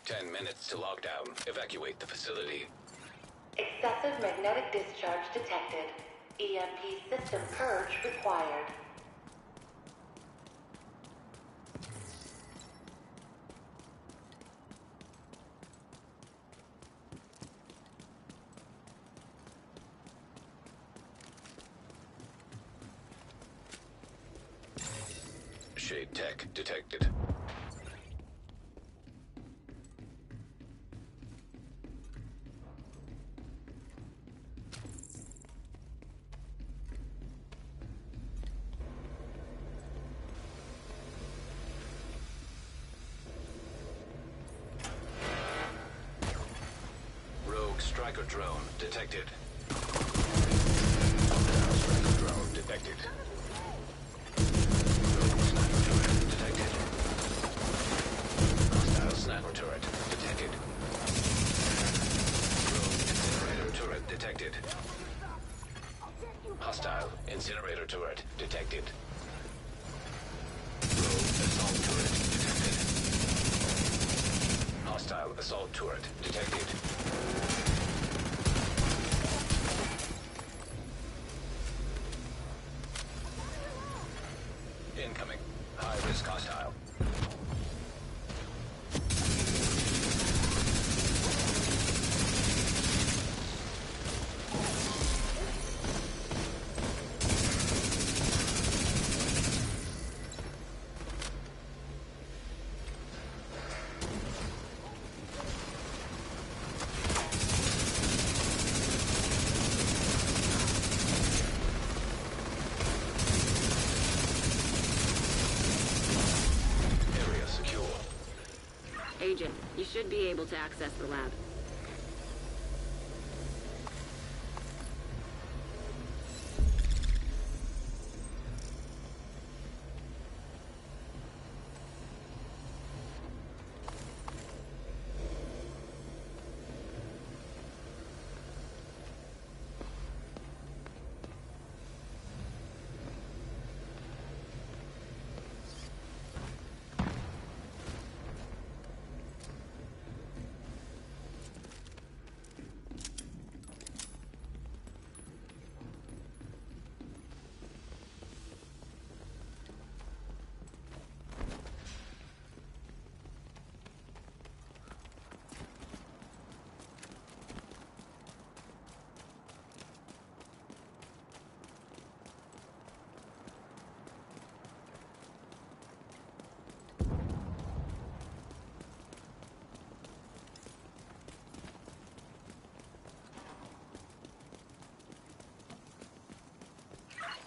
10 minutes to lockdown. Evacuate the facility. Excessive magnetic discharge detected. EMP system purge required. Shade tech detected. Rogue striker drone detected. Striker drone detected. Sniper turret detected. Rogue incinerator turret detected. Hostile incinerator turret detected. Rogue assault turret detected. Hostile assault turret detected. Incoming. High-risk hostile. Area secure. Agent, you should be able to access the lab.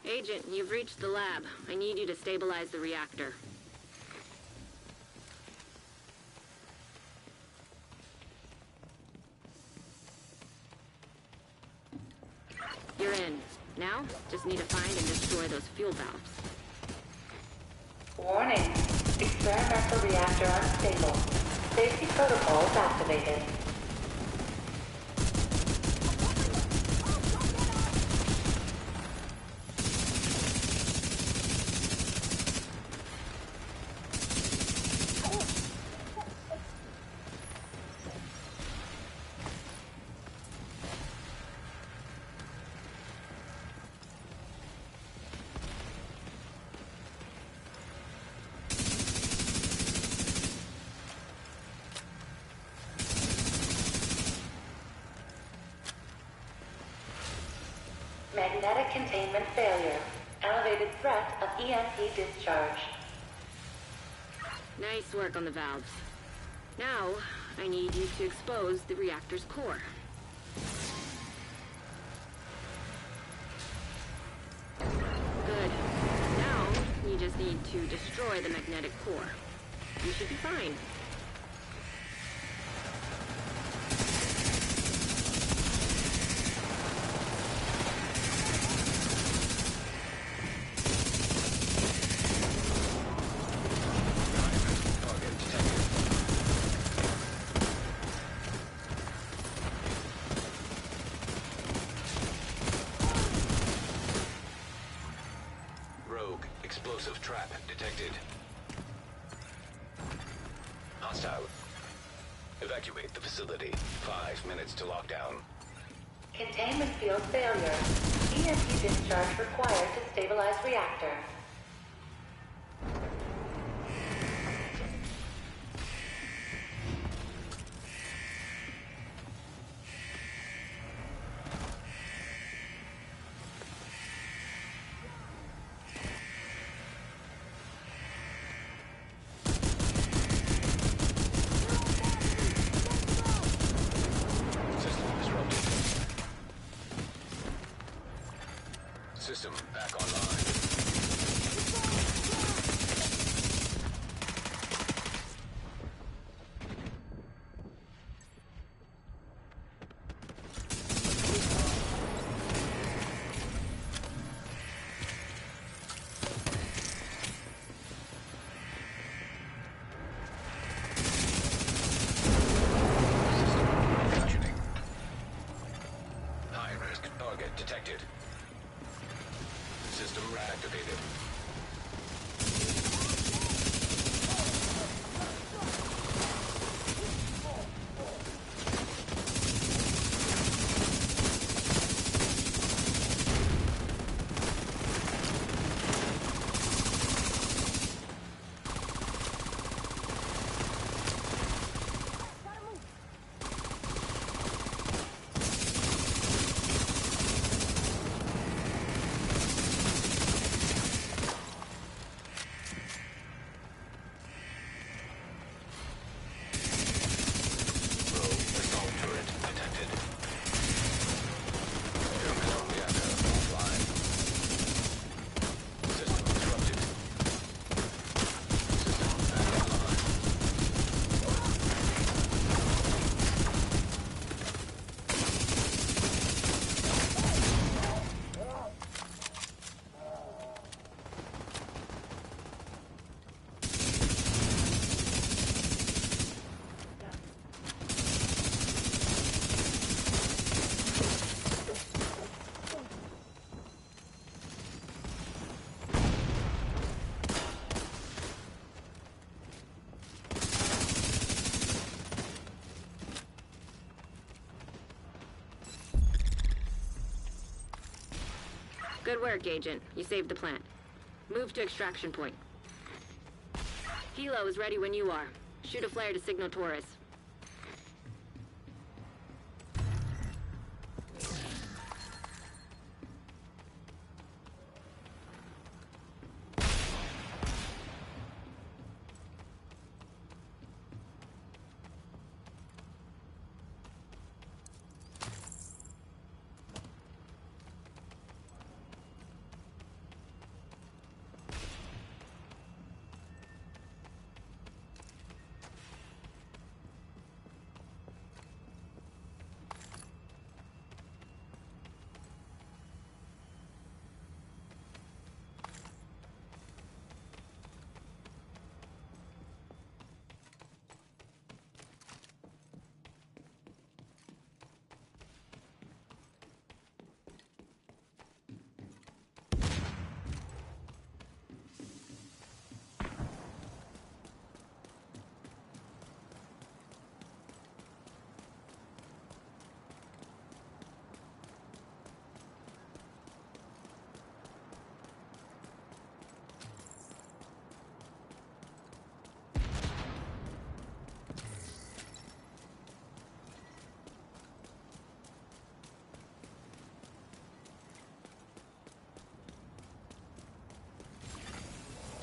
Agent, you've reached the lab. I need you to stabilize the reactor. You're in. Now, just need to find and destroy those fuel valves. Warning. Experimental reactor unstable. Safety protocols activated. Magnetic containment failure. Elevated threat of EMP discharge. Nice work on the valves. Now, I need you to expose the reactor's core. Good. Now, you just need to destroy the magnetic core. You should be fine. Rogue explosive trap detected. Hostile. Evacuate the facility. 5 minutes to lockdown. Containment field failure. EMP discharge required to stabilize reactor. System disrupted. System back online. System functioning. High-risk target detected. System reactivated. Rogue assault turret detected. Terminal reactor offline. System disrupted. System back online. Good work, Agent. You saved the plant. Move to extraction point. Helo is ready when you are. Shoot a flare to signal Taurus.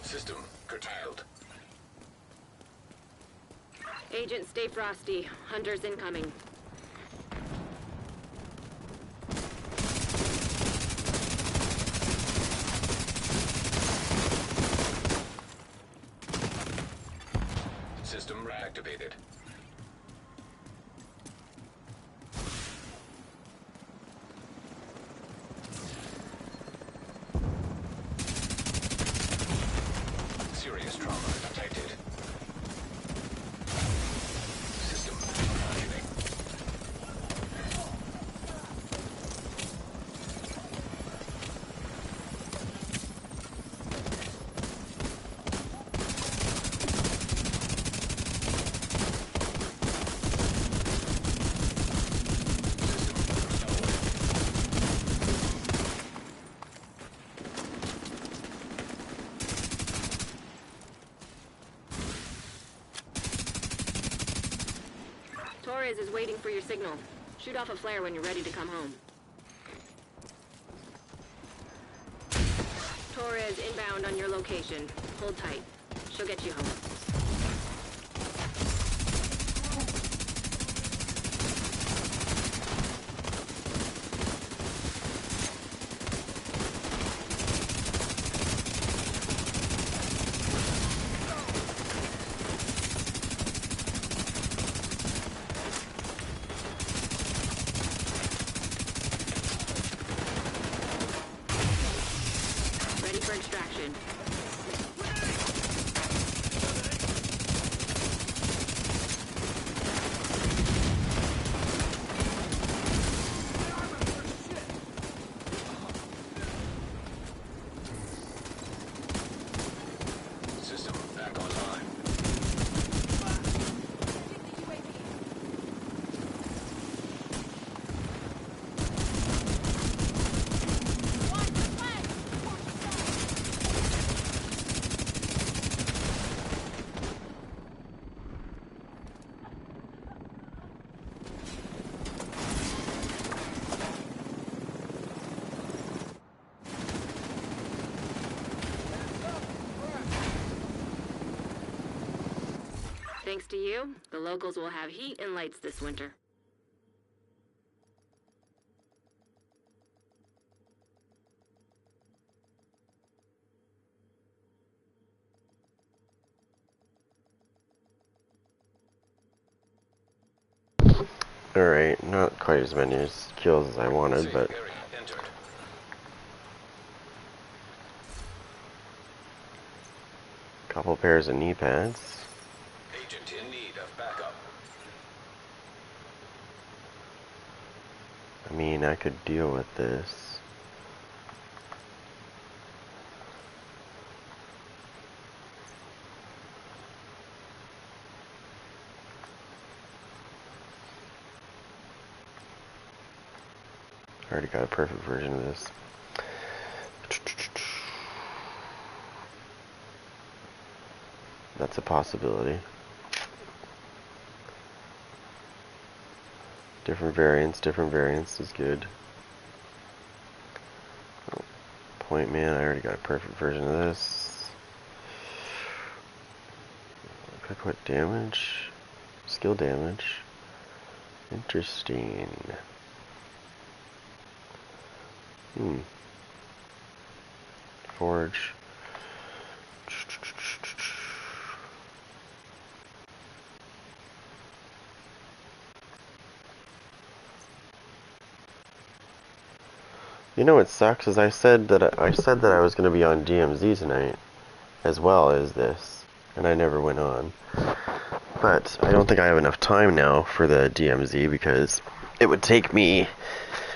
System curtailed. Agent, stay frosty. Hunters incoming. System reactivated. Serious trauma detected. System functioning. Torres is waiting for your signal. Shoot off a flare when you're ready to come home. Torres inbound on your location. Hold tight. She'll get you home. Ready for extraction. System back online. Thanks to you, the locals will have heat and lights this winter. Alright, not quite as many kills as I wanted, Safe but area entered. a couple pairs of knee pads. Agent in need of backup. I mean, I could deal with this. I already got a perfect version of this. That's a possibility. Different variants is good. Point man, I already got a perfect version of this. Quick what damage? Skill damage. Interesting. Forge. You know what sucks is I said that I was going to be on DMZ tonight, as well as this, and I never went on. But I don't think I have enough time now for the DMZ because it would take me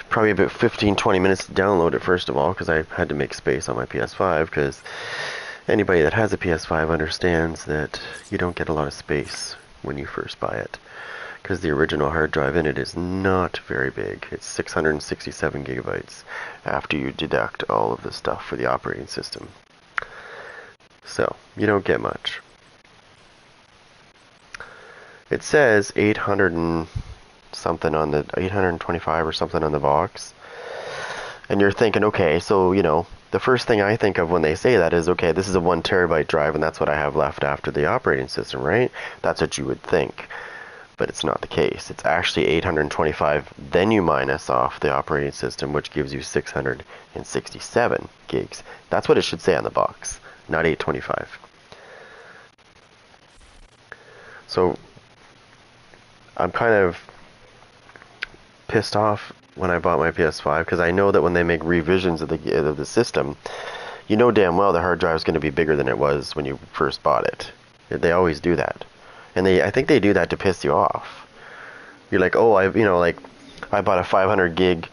probably about 15-20 minutes to download it first of all, because I had to make space on my PS5, because anybody that has a PS5 understands that you don't get a lot of space when you first buy it, because the original hard drive in it is not very big. It's 667 gigabytes after you deduct all of the stuff for the operating system. So, you don't get much. It says 800 and something on the 825 or something on the box. And you're thinking, okay, so, you know, the first thing I think of when they say that is, okay, this is a 1 terabyte drive and that's what I have left after the operating system, right? That's what you would think. But it's not the case. It's actually 825, then you minus off the operating system, which gives you 667 gigs. That's what it should say on the box, not 825. So I'm kind of pissed off when I bought my PS5, because I know that when they make revisions of the system, you know damn well the hard drive is going to be bigger than it was when you first bought it. They always do that. And I think they do that to piss you off. You're like, oh, I bought a 500 gig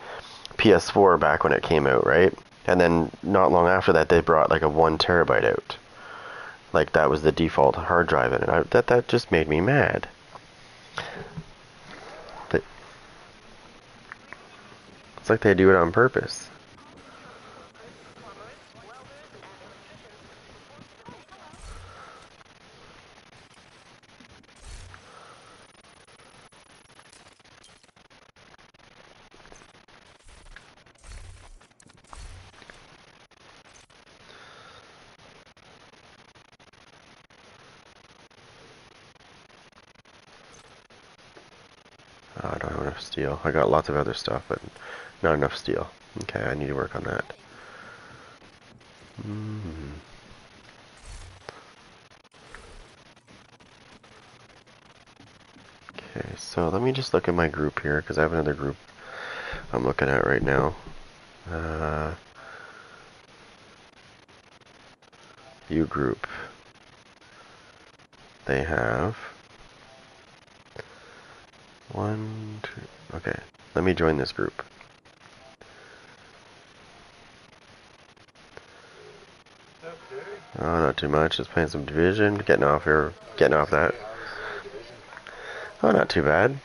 PS4 back when it came out, right? And then not long after that, they brought like a 1 terabyte out. Like that was the default hard drive in it. That just made me mad. It's like they do it on purpose. Oh, I don't have enough steel. I got lots of other stuff, but not enough steel. Okay, I need to work on that. Okay, so let me just look at my group here, because I have another group I'm looking at right now. U group. They have one, two. Okay, let me join this group. Oh, not too much. Just playing some Division, getting off here, getting off that. Oh, not too bad.